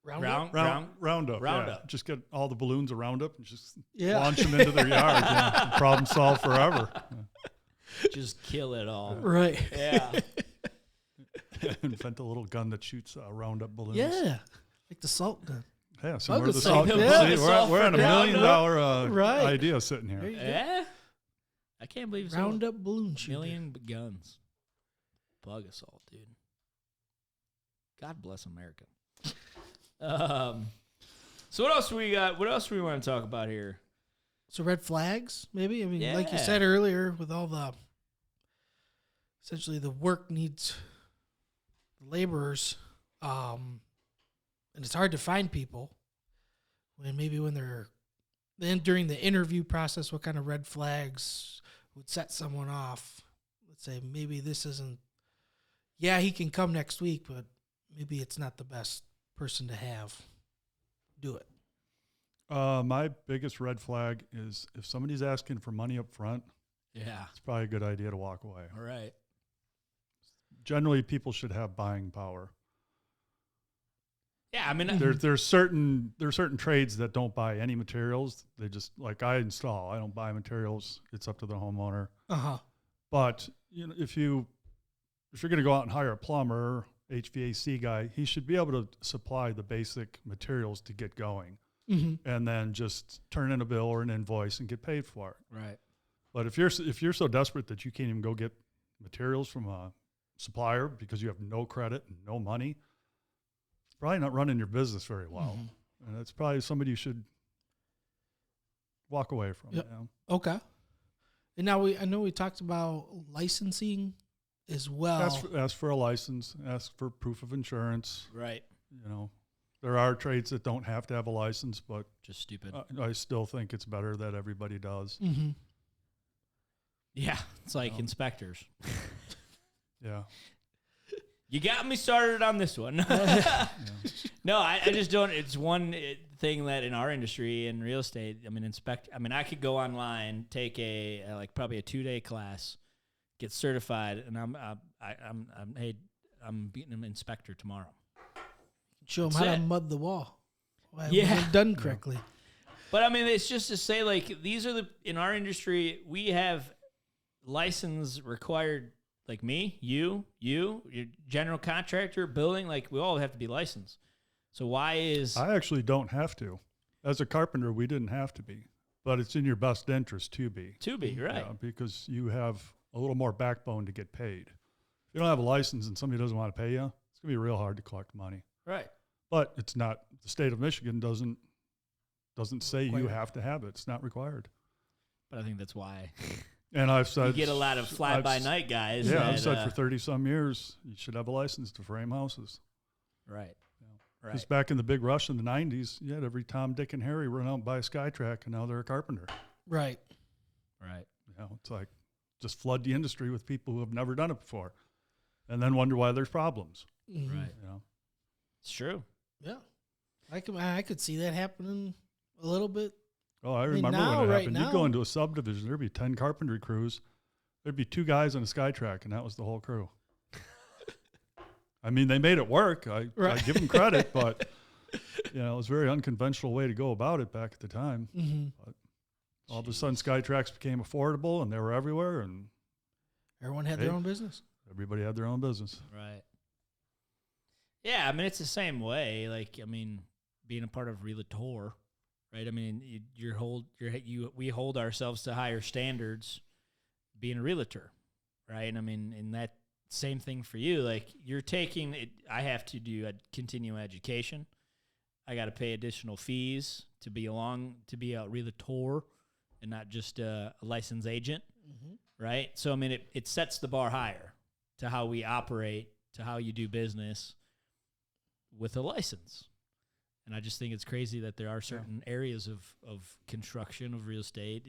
Roundup. Roundup. Roundup. Yeah. Just get all the balloons of Roundup and just launch them into their yard. Yeah. Problem solved forever. Yeah. Just kill it all. Right. Yeah. Invent a little gun that shoots Roundup balloons. Yeah. Like the salt gun. Yeah, so we're on $1 million idea sitting here. Yeah, I can't believe it's Roundup balloon shooter. Million guns. Bug assault, dude. God bless America. So what else we got? What else do we want to talk about here? So red flags, maybe? I mean, like you said earlier, with all the, essentially the work needs laborers, and it's hard to find people when they're then during the interview process, what kind of red flags would set someone off? Let's say maybe this isn't, he can come next week, but maybe it's not the best person to have do it. My biggest red flag is if somebody's asking for money up front, it's probably a good idea to walk away. All right. Generally, people should have buying power. Yeah, I mean, there's certain trades that don't buy any materials. They just, like I install. I don't buy materials. It's up to the homeowner. But if you're going to go out and hire a plumber, HVAC guy, he should be able to supply the basic materials to get going, and then just turn in a bill or an invoice and get paid for it. Right. But if you're so desperate that you can't even go get materials from a supplier because you have no credit and no money, it's probably not running your business very well. And it's probably somebody you should walk away from. Yep. Okay. And now I know we talked about licensing as well. Ask for a license. Ask for proof of insurance. Right. There are trades that don't have to have a license, but just stupid. I still think it's better that everybody does. Yeah, it's like inspectors. Yeah. You got me started on this one. No, I just don't. It's one thing that in our industry, in real estate, I could go online, take probably a 2-day class, get certified, and I'm being an inspector tomorrow. Show them how to mud the wall. Done correctly. But it's just to say, these are in our industry, we have license required. Like me, you, your general contractor, building, we all have to be licensed. So why is... I actually don't have to. As a carpenter, we didn't have to be. But it's in your best interest to be. To be, right. Yeah, because you have a little more backbone to get paid. If you don't have a license and somebody doesn't want to pay you, it's going to be real hard to collect money. Right. But it's not... The state of Michigan doesn't say you have to have it. It's not required. But I think that's why... And I've said... You get a lot of fly-by-night guys. Yeah, I've said for 30-some years, you should have a license to frame houses. Right. Because back in the big rush in the 90s, you had every Tom, Dick, and Harry run out and buy a Skytrack, and now they're a carpenter. Right. It's like just flood the industry with people who have never done it before and then wonder why there's problems. Right. It's true. Yeah. I could see that happening a little bit. Oh, I remember when it happened. You'd go into a subdivision, there'd be 10 carpentry crews. There'd be 2 guys on a Skytrack, and that was the whole crew. They made it work. I give them credit, but it was a very unconventional way to go about it back at the time. But all of a sudden, Skytracks became affordable, and they were everywhere, and everyone had their own business. Everybody had their own business. Right. Yeah, it's the same way. Being a part of Realtor. Right, we hold ourselves to higher standards being a realtor, right? And that same thing for you. You're taking it. I have to do a continuing education, I got to pay additional fees to be a realtor and not just a licensed agent, right? So, I mean, it sets the bar higher to how we operate, to how you do business with a license. And I just think it's crazy that there are certain areas of construction, of real estate,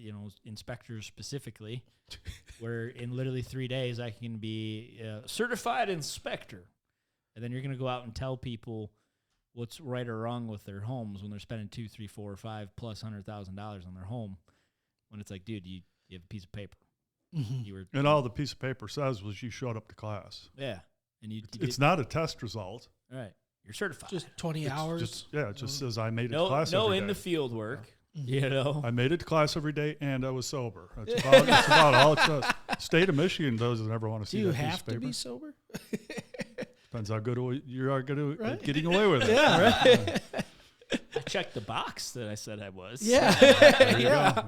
inspectors specifically, where in literally 3 days I can be a certified inspector. And then you're going to go out and tell people what's right or wrong with their homes when they're spending $2, $3, $4, $5 plus $100,000 on their home. When it's like, dude, you have a piece of paper. And all the piece of paper says was you showed up to class. Yeah. And it's not a test result. Right. You're certified. Just 20 hours. It just says I made it to class no every in day. the field work. I made it to class every day and I was sober. That's about all it says. State of Michigan doesn't ever want to see that piece of paper. Do you have to be sober? Depends how good you are good at getting away with it. Yeah, right. I checked the box that I said I was. Yeah. There you go.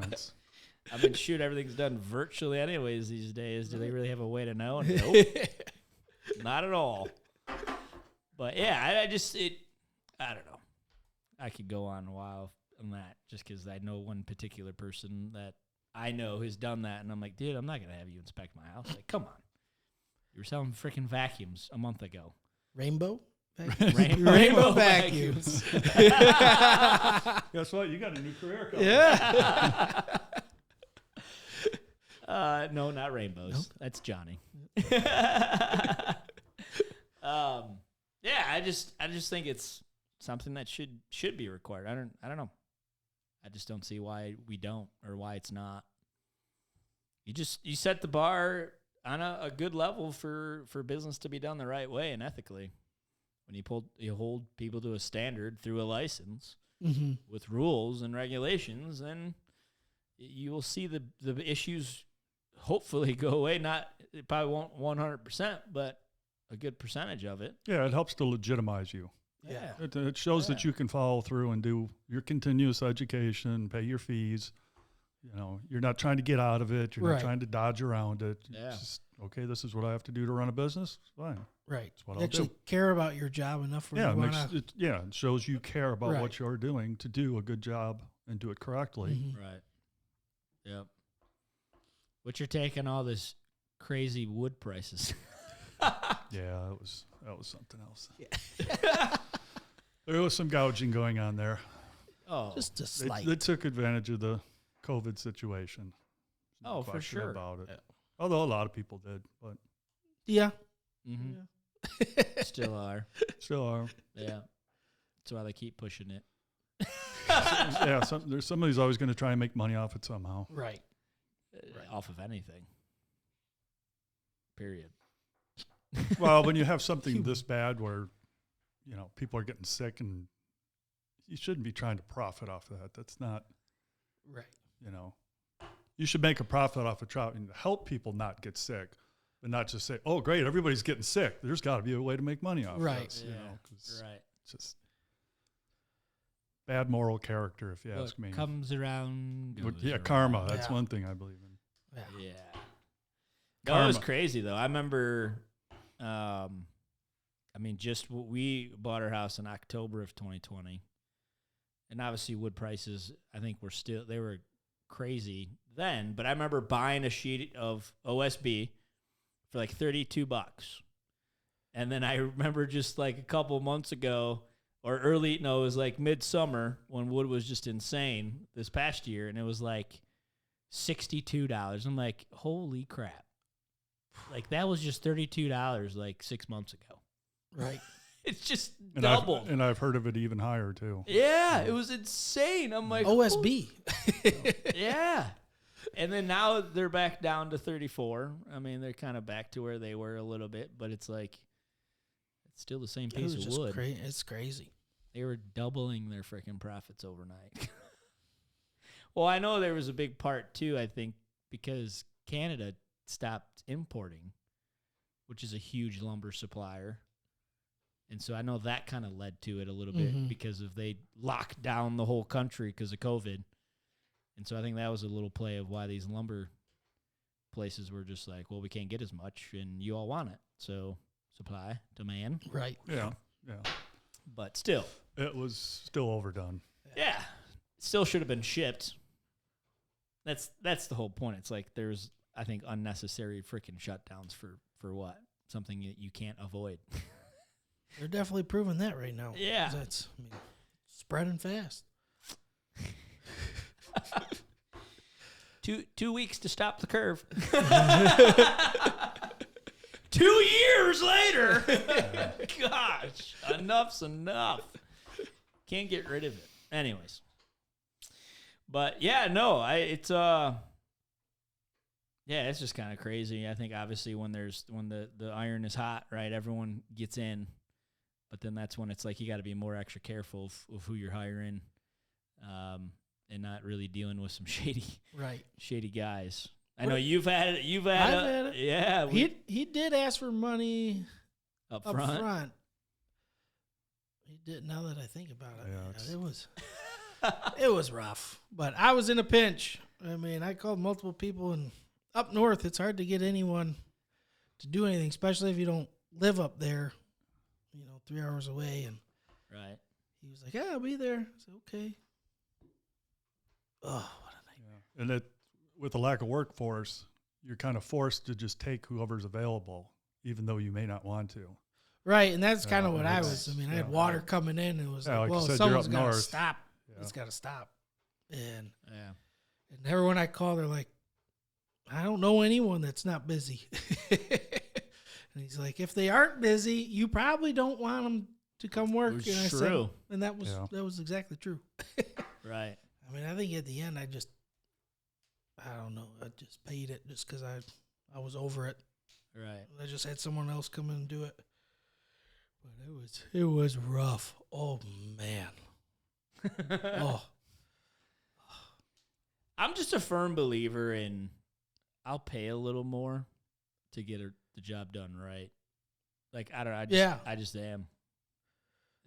I mean, shoot, everything's done virtually anyways these days. Do they really have a way to know? Nope. Not at all. But yeah, I don't know. I could go on a while on that just because I know one particular person that I know has done that. And I'm like, dude, I'm not going to have you inspect my house. Like, come on. You were selling freaking vacuums a month ago. Rainbow? Rainbow vacuums. Guess what? You got a new career coming. Yeah. No, not rainbows. Nope. That's Johnny. Yeah, I just think it's something that should be required. I don't know. I just don't see why we don't or why it's not. You set the bar on a good level for business to be done the right way and ethically. When you hold people to a standard through a license with rules and regulations, then you will see the issues hopefully go away. It probably won't 100%, but a good percentage of it. Yeah, it helps to legitimize you. Yeah. It shows that you can follow through and do your continuous education, pay your fees. You're not trying to get out of it. You're not trying to dodge around it. Yeah. It's just, okay, this is what I have to do to run a business. Fine. Right. That's what you I'll actually do. care about your job enough where you want to. It shows you care about what you're doing to do a good job and do it correctly. Right. Yep. What's your take on all this crazy wood prices? Yeah, that was something else. Yeah. There was some gouging going on there. Oh, just a slight. They took advantage of the COVID situation. No for sure about it. Yeah. Although a lot of people did, but yeah. Mm-hmm. Yeah. Still are. Yeah. That's why they keep pushing it. Yeah, somebody's always going to try and make money off it somehow. Right. Off of anything. Period. Well, when you have something this bad where, people are getting sick and you shouldn't be trying to profit off that. That's not right. You should make a profit off of trying to help people not get sick, but not just say, "Oh, great, everybody's getting sick." There's got to be a way to make money off this, right. It's just bad moral character, if you ask me. Comes around, goes around. Karma. That's one thing I believe in. Yeah. No, it was crazy though. I remember, we bought our house in October of 2020, and obviously wood prices, I think they were crazy then. But I remember buying a sheet of OSB for like $32, and then I remember just like a couple months ago. Or it was like midsummer when wood was just insane this past year, and it was like $62. I'm like, holy crap. Like, that was just $32 like 6 months ago. Right. It's just double. And I've heard of it even higher, too. Yeah, it was insane. I'm like, OSB. Yeah. And then now they're back down to 34. I mean, they're kind of back to where they were a little bit, but it's like, it's still the same piece of wood. It's crazy. They were doubling their freaking profits overnight. Well, I know there was a big part, too, I think, because Canada stopped importing, which is a huge lumber supplier. And so I know that kind of led to it a little bit because they locked down the whole country because of COVID. And so I think that was a little play of why these lumber places were just like, well, we can't get as much, and you all want it. So supply, demand. Right. Yeah. But still. It was still overdone. Yeah. Still should have been shipped. That's the whole point. It's like there's, I think, unnecessary freaking shutdowns for what? Something that you can't avoid. They're definitely proving that right now. Yeah. It's spreading fast. 2 weeks to stop the curve. 2 years later. Gosh, enough's enough. Can't get rid of it. Anyways. But yeah, no, it's just kind of crazy. I think obviously when the iron is hot, right, everyone gets in. But then that's when it's like you got to be more extra careful of who you're hiring. And not really dealing with some shady guys. I know you've had it. I've had it. Yeah. He did ask for money Up front. He did. Now that I think about it, Yeah, it was rough. But I was in a pinch. I mean, I called multiple people, and up north, it's hard to get anyone to do anything, especially if you don't live up there. 3 hours away, and Right. he was like, "Yeah, I'll be there." I said, "Okay." Oh, what a nightmare! Yeah. And that with the lack of workforce, you're kind of forced to just take whoever's available, even though you may not want to. Right, and that's kind of Yeah, what I it's- was. I mean, I yeah. had water coming in, and it was Yeah, like, like you well, said, you're someone's up got to north. stop. Yeah. It's got to stop. And Yeah. everyone I call, they're like, "I don't know anyone that's not busy." And he's like, "If they aren't busy, you probably don't want them to come work." Which And I is said, true. and that was exactly true. Right. I mean, I think at the end, I don't know, I just paid it just because I was over it. Right. I just had someone else come in and do it. But it was rough. Oh man. Oh. I'm just a firm believer in I'll pay a little more to get the job done right. Like, I don't know. I just am.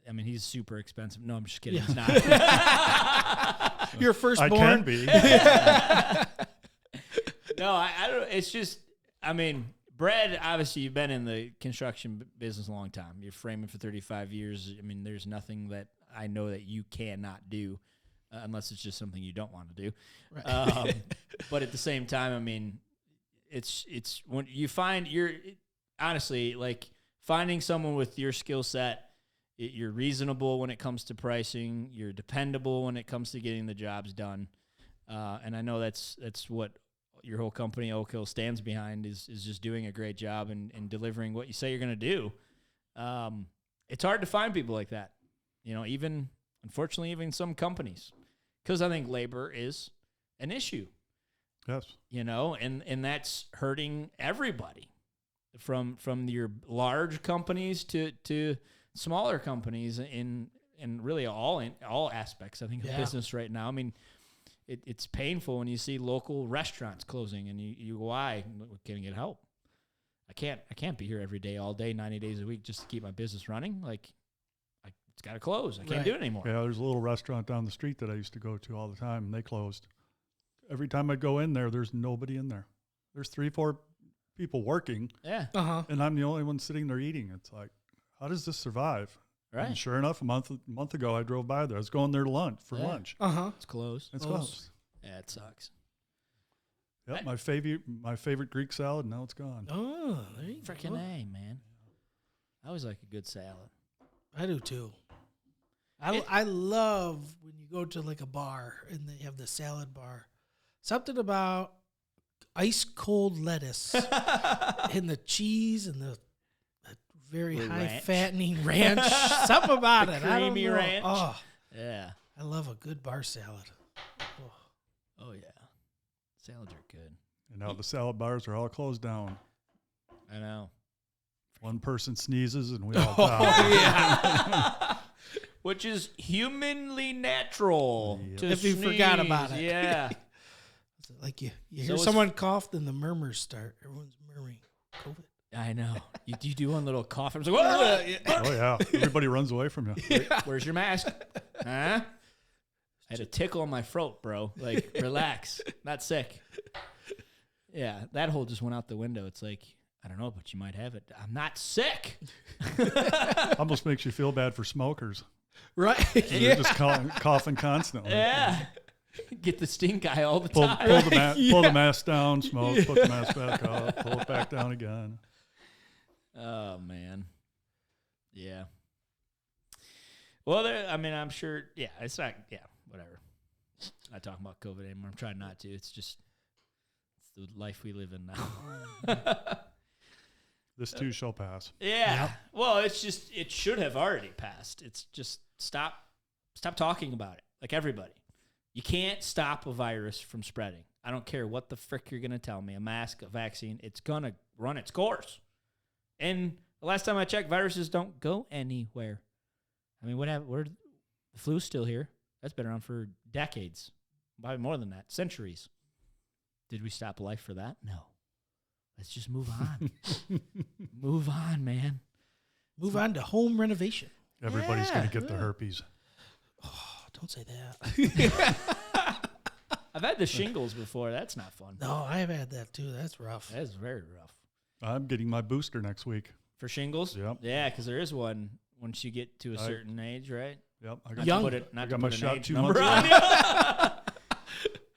I mean, he's super expensive. No, I'm just kidding. Yeah. He's not. Your I firstborn. can be. No, I don't. It's just, I mean, Brad, obviously, you've been in the construction business a long time. You're framing for 35 years. I mean, there's nothing that I know that you cannot do unless it's just something you don't want to do. Right. But at the same time, I mean, it's when you find honestly, like finding someone with your skill set, you're reasonable when it comes to pricing. You're dependable when it comes to getting the jobs done. And I know that's what your whole company, Oakhill, stands behind is just doing a great job and delivering what you say you're going to do. It's hard to find people like that, unfortunately, even some companies, because I think labor is an issue. Yes. And that's hurting everybody from your large companies to smaller companies in really all aspects, I think, of business right now. I mean, it's painful when you see local restaurants closing and you go, why? Can't get help. I can't be here every day, all day, 90 days a week just to keep my business running. Like, it's got to close. I can't do it anymore. Yeah, there's a little restaurant down the street that I used to go to all the time, and they closed. Every time I go in there, there's nobody in there. There's 3-4 people working. Yeah. Uh-huh. And I'm the only one sitting there eating. It's like, how does this survive? Right. And sure enough, a month ago, I drove by there. I was going there to lunch. Uh-huh. It's closed. It's closed. Yeah, it sucks. Yep, my favorite Greek salad, now it's gone. Oh, there you Freaking go. A, man. I always like a good salad. I do too. I love when you go to like a bar and they have the salad bar. Something about ice cold lettuce and the cheese and the very The high ranch. fattening ranch. Something about it. I don't creamy know. ranch. Oh, Yeah. I love a good bar salad. Oh. Oh, yeah. Salads are good. And now the salad bars are all closed down. I know. One person sneezes and we all Oh, die. yeah. Which is humanly natural. Yep. To If you forgot about sneeze. it. Yeah. Like you So hear it's- someone cough, then the murmurs start. Everyone's murmuring. COVID. I know. You do one little cough. I'm like, whoa, Oh, yeah. Everybody runs away from you. where's your mask? Huh? I had a tickle in my throat, bro. Like, relax. Not sick. Yeah, that whole just went out the window. It's like, I don't know, but you might have it. I'm not sick. Almost makes you feel bad for smokers. Right. So you're just coughing constantly. Yeah. Get the stink eye all the Pull, time. pull the mask down, smoke, put the mask back up, pull it back down again. Oh, man. Yeah. Well, I'm sure, it's not, whatever. I'm not talking about COVID anymore. I'm trying not to. It's just, it's the life we live in now. This too shall pass. Yeah. Yep. Well, it's just, it should have already passed. It's just, stop talking about it. Like everybody. You can't stop a virus from spreading. I don't care what the frick you're going to tell me. A mask, a vaccine, it's going to run its course. And the last time I checked, viruses don't go anywhere. I mean, the flu's still here. That's been around for decades. Probably more than that. Centuries. Did we stop life for that? No. Let's just move on. Move on, man. Move on to home renovation. Everybody's going to get the herpes. Oh, don't say that. I've had the shingles before. That's not fun. No, I've had that too. That's rough. That is very rough. I'm getting my booster next week. For shingles? Yep. Yeah, because there is one once you get to a certain age, right? Yep. I Not Young. to put it, not I to got put my an shot age 2 number months on you.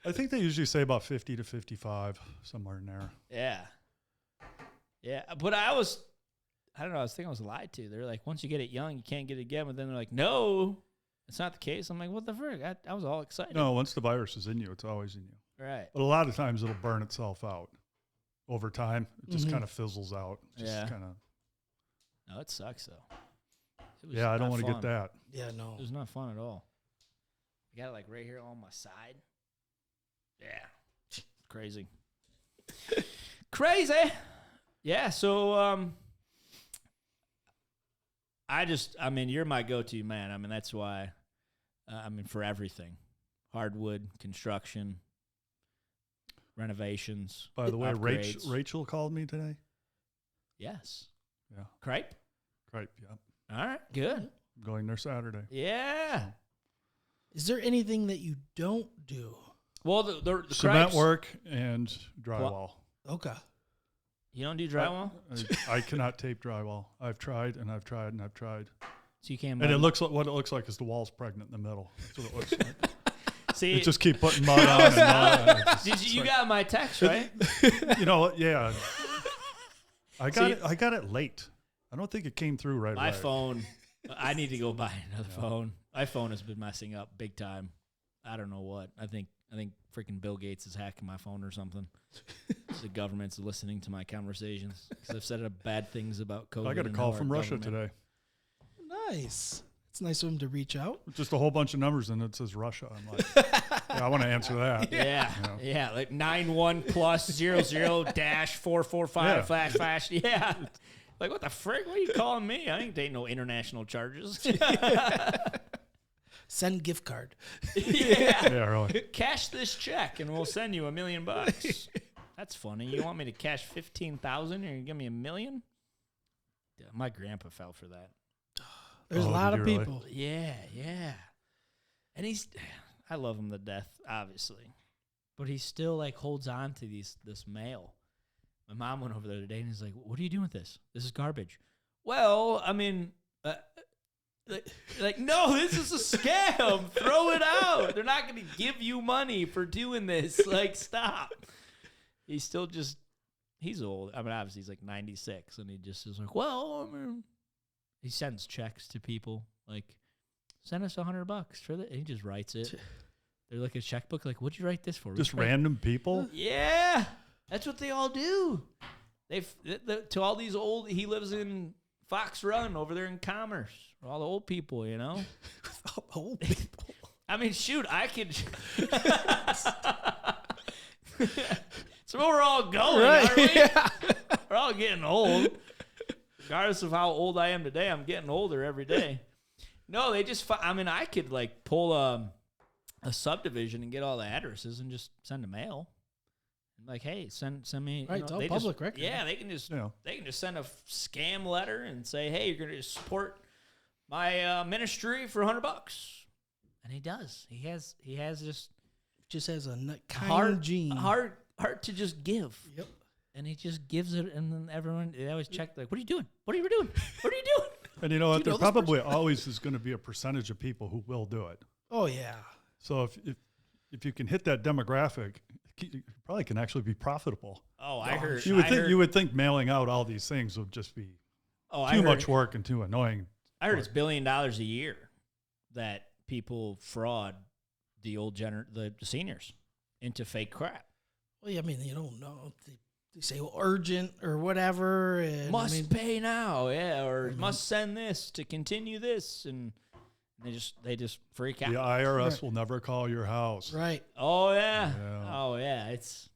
I think they usually say about 50 to 55, somewhere in there. Yeah. Yeah, but I don't know, I was thinking I was lied to. They're like, once you get it young, you can't get it again. But then they're like, no, it's not the case. I'm like, what the frick? I was all excited. No, once the virus is in you, it's always in you. Right. But a lot of times it'll burn itself out over time. It just kind of fizzles out. Just Yeah. kind of. No, it sucks, though. It was Yeah, I don't not want to fun. get that. Yeah, no. It was not fun at all. I got it like right here on my side. Yeah. Crazy. Crazy. Yeah, so you're my go-to man. I mean, that's why for everything. Hardwood, construction, renovations. By the way, upgrades. Rachel called me today. Yes. Yeah. Crepe? Right, yeah. All right, good. I'm going there Saturday. Yeah. Is there anything that you don't do? Well, the Cement crepes, work and drywall. Okay. you don't do drywall? I cannot tape drywall. I've tried and I've tried and I've tried. So you can't. And it looks like what it looks like is the wall's pregnant in the middle. That's what it looks like. See, You just keep putting mud on and mud on. you got my text, right? You know what? Yeah. I got See- it. I got it late. I don't think it came through right away. My phone. I need to go buy another phone. My phone has been messing up big time. I don't know what. I think freaking Bill Gates is hacking my phone or something. The government's listening to my conversations because I've said bad things about COVID. I got a and call how from our Russia government- today. Nice. It's nice of him to reach out. Just a whole bunch of numbers and it says Russia. I'm like, yeah, I want to answer that. Yeah, yeah, like 91 plus 00 dash 445 / yeah. Like, what the frick? What are you calling me? I ain't ain't no international charges. Send gift card. Yeah. Yeah, really. Cash this check and we'll send you $1 million. That's funny. You want me to cash 15,000 and you give me $1 million? Yeah, my grandpa fell for that. There's a Oh, lot did of you really? people. Yeah, yeah. And I love him to death, obviously. But he still like holds on to this mail. My mom went over there today and he's like, "What are you doing with this? This is garbage." Well, I mean, like, no, this is a scam. Throw it out. They're not going to give you money for doing this. Like, stop. He's still he's old. I mean, obviously he's like 96 and he just is like, well, I mean, he sends checks to people like, send us $100 for that. And he just writes it. They're like a checkbook. Like, what'd you write this for? Just random people? Yeah. That's what they all do. To all these old, he lives in Fox Run over there in Commerce. All the old people, you know? Old people. I mean, shoot, I could. So we're all going, aren't we? Yeah. We're all getting old. Regardless of how old I am today, I'm getting older every day. No, they just, I could like pull a subdivision and get all the addresses and just send a mail. Like, hey, send me. Right, it's all public record. Yeah, they can just send a scam letter and say, hey, you're going to support my ministry for $100. And he does. He has Just has a kind heart gene. heart to just give. Yep. And he just gives it, and then they always check, like, what are you doing? What are you doing? What are you doing? And you know what? Do you There know this probably always is going to be a percentage of people who will do it. Oh yeah. So if you can hit that demographic, you probably can actually be profitable. Oh, I heard. You would think mailing out all these things would just be too much work and too annoying. I heard it's $1 billion a year that people fraud the the seniors into fake crap. Well, yeah, I mean, you don't know. They say urgent or whatever. And Must pay now, yeah, or must send this to continue this, and they just freak out. The IRS will never call your house. Right. Oh yeah. Oh yeah. That's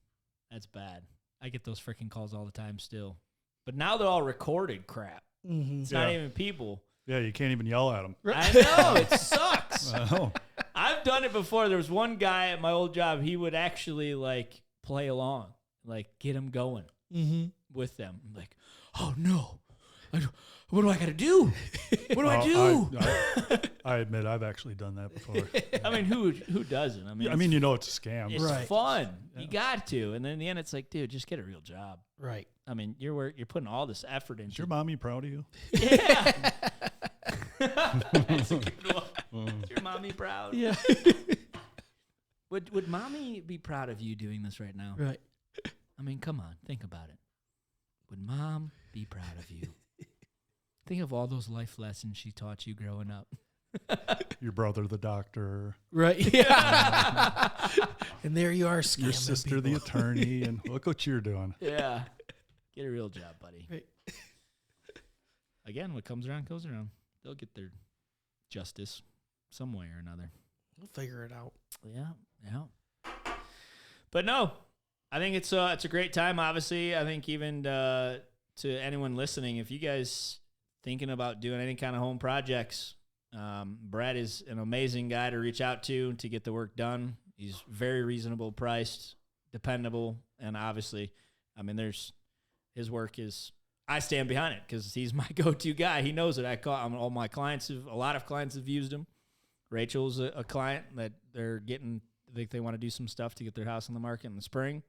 bad. I get those freaking calls all the time still, but now they're all recorded crap. Mm-hmm. It's not even people. Yeah, you can't even yell at them. I know, it sucks. I know. I've done it before. There was one guy at my old job. He would actually like play along, like get them going with them. I'm like, oh no, what do I got to do? What do I do? I admit I've actually done that before. I mean, who doesn't? I mean, you know, it's a scam. It's Right. fun. Yeah. You got to, and then in the end, it's like, dude, just get a real job. Right. I mean, you're putting all this effort into. Is your mommy proud of you? Yeah. That's a good one. Is your mommy proud? Yeah. Would mommy be proud of you doing this right now? Right. I mean, come on, think about it. Would mom be proud of you? Think of all those life lessons she taught you growing up. Your brother, the doctor. Right. Yeah. And there you are, scamming Your sister, people. the attorney, and look what you're doing. Yeah. Get a real job, buddy. Right. Again, what comes around goes around. They'll get their justice some way or another. We'll figure it out. Yeah. But no, I think it's a great time. Obviously, I think even to anyone listening, if you guys thinking about doing any kind of home projects, Brad is an amazing guy to reach out to get the work done. He's very reasonable priced, dependable, and obviously, I mean, his work is. I stand behind it because he's my go-to guy. He knows it. All my clients a lot of clients have used him. Rachel's a client that they want to do some stuff to get their house on the market in the spring.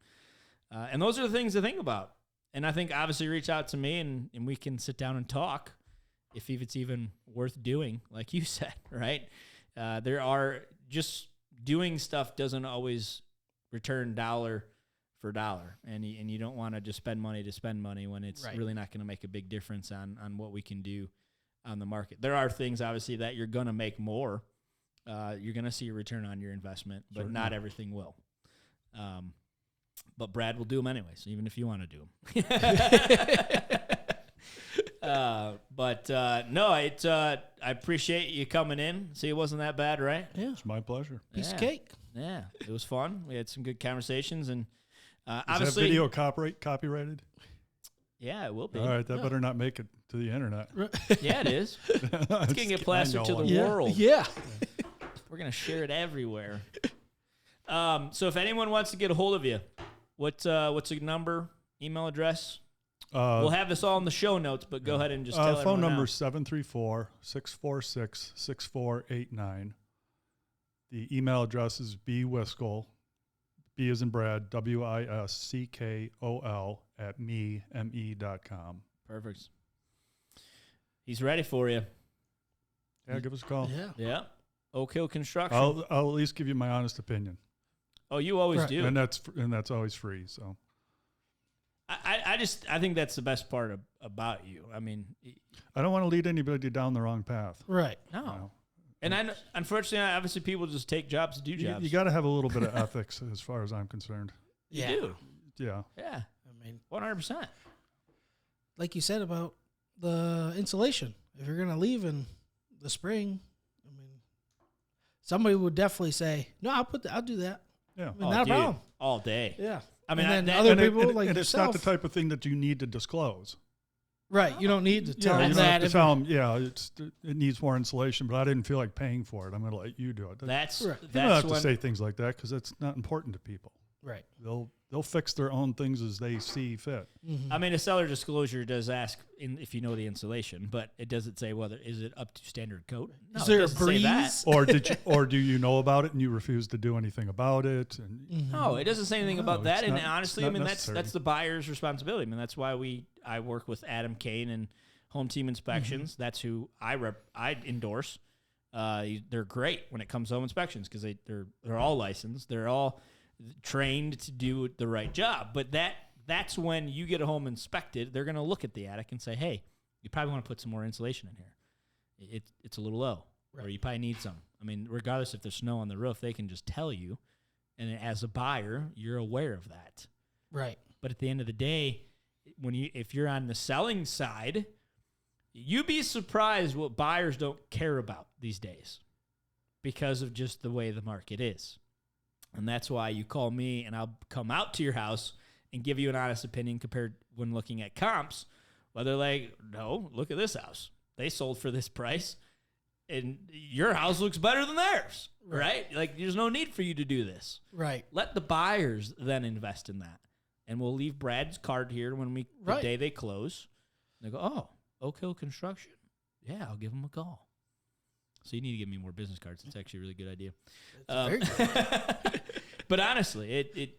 And those are the things to think about. And I think obviously reach out to me and we can sit down and talk if it's even worth doing, like you said, right? There are just doing stuff doesn't always return dollar for dollar, and you don't want to just spend money to spend money when it's really not going to make a big difference on what we can do on the market. There are things obviously that you're going to make more. You're going to see a return on your investment, but not everything will. But Brad will do them anyway, so even if you want to do them. No, I appreciate you coming in. See, it wasn't that bad, right? Yeah. It's my pleasure. Piece of cake. Yeah, it was fun. We had some good conversations, and Is obviously, that video copyrighted? Yeah, it will be. All right, that better not make it to the internet. Yeah, it is. It's going to get plastered to the world. Yeah. We're going to share it everywhere. So if anyone wants to get a hold of you, what's a number, email address? We'll have this all in the show notes, but go ahead and just tell phone number now. 734-646-6489. The email address is bwisckol, B as in Brad, WISCKOL @me.com. Perfect. He's ready for you. Yeah, give us a call. Yeah. Oakhill Construction. I'll at least give you my honest opinion. Oh, you always do. And that's always free. So I think that's the best part about you. I mean, I don't want to lead anybody down the wrong path. Right. No. You know? And unfortunately, obviously, people just take jobs to do jobs. You got to have a little bit of ethics as far as I'm concerned. Yeah. You do. Yeah. Yeah. I mean, 100%. like you said about the insulation, if you're going to leave in the spring, I mean, somebody would definitely say, no, I'll do that. Yeah. I mean, not a problem. All day. Yeah. I mean, and then other people like and yourself. it's not the type of thing that you need to disclose. Right. You don't need to tell You them don't have that. to tell them, it needs more insulation, but I didn't feel like paying for it. I'm going to let you do it. That's Right. You don't have to say things like that because it's not important to people. Right. They'll fix their own things as they see fit. Mm-hmm. I mean, a seller disclosure does ask if you know the insulation, but it doesn't say whether is it up to standard code. No, Is there it a doesn't say that. breeze? or do you know about it and you refuse to do anything about it? And No, it doesn't say anything about No, that. it's And not- honestly, it's I not mean necessary. that's the buyer's responsibility. I mean that's why I work with Adam Kane and Home Team Inspections. That's who I endorse. They're great when it comes to home inspections because they're all licensed. They're all trained to do the right job. But that's when you get a home inspected, they're going to look at the attic and say, hey, you probably want to put some more insulation in here. It's a little low, or you probably need some. I mean, regardless if there's snow on the roof, they can just tell you. And as a buyer, you're aware of that. Right. But at the end of the day, if you're on the selling side, you'd be surprised what buyers don't care about these days because of just the way the market is. And that's why you call me and I'll come out to your house and give you an honest opinion compared when looking at comps. Well, they're like, no, look at this house. They sold for this price and your house looks better than theirs, right? Like there's no need for you to do this. Right. Let the buyers then invest in that. And we'll leave Brad's card here when the day they close. They go, oh, Oakhill Construction? Yeah, I'll give them a call. So you need to give me more business cards. It's actually a really good idea. Very good. But honestly,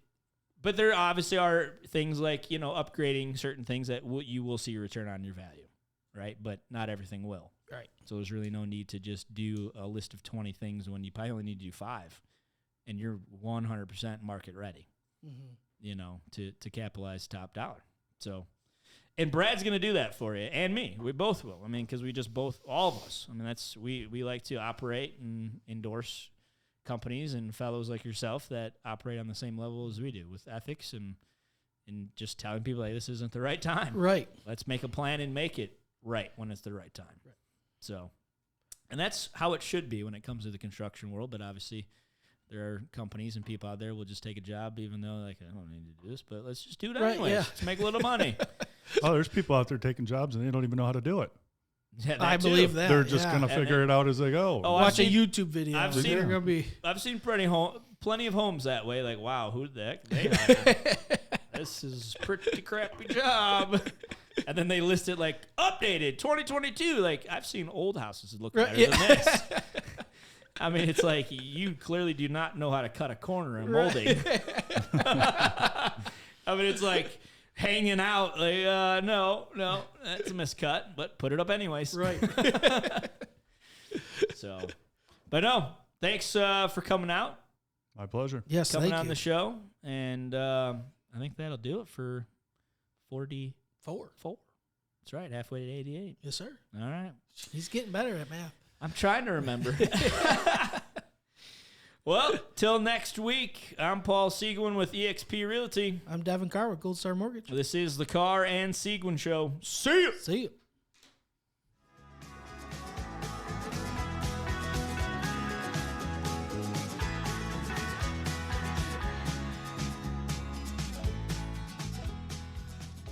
but there obviously are things like, upgrading certain things that you will see a return on your value, right? But not everything will. Right. So there's really no need to just do a list of 20 things when you probably only need to do 5, and you're 100% market ready. Mm-hmm. To capitalize top dollar. So, and Brad's going to do that for you and me. We both will. I mean, because all of us. I mean, we like to operate and endorse companies and fellows like yourself that operate on the same level as we do with ethics and just telling people, hey, this isn't the right time. Right. Let's make a plan and make it right when it's the right time. Right. So, and that's how it should be when it comes to the construction world. But obviously, there are companies and people out there will just take a job even though I don't need to do this, but let's just do it anyways. Yeah. Let's make a little money. Oh, there's people out there taking jobs and they don't even know how to do it. Yeah, I believe that. They're just going to figure it out as they go. Oh, watch a YouTube video. I've seen plenty of homes that way. Like, wow, who the heck they hired? This is a pretty crappy job. And then they list it like updated 2022. Like, I've seen old houses that look better than this. I mean, it's like you clearly do not know how to cut a corner in molding. I mean, it's like hanging out. Like, no, that's a miscut, but put it up anyways. Right. So, but no, thanks for coming out. My pleasure. Yes, coming on the show, and I think that'll do it for 44. That's right, halfway to 88. Yes, sir. All right. He's getting better at math. I'm trying to remember. Well, till next week, I'm Paul Seguin with eXp Realty. I'm Devin Carr with Gold Star Mortgage. This is the Carr and Seguin Show. See ya. See ya.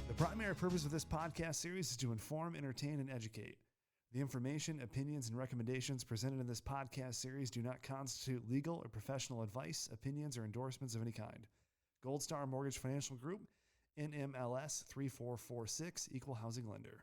The primary purpose of this podcast series is to inform, entertain, and educate. The information, opinions, and recommendations presented in this podcast series do not constitute legal or professional advice, opinions, or endorsements of any kind. Gold Star Mortgage Financial Group, NMLS 3446, Equal Housing Lender.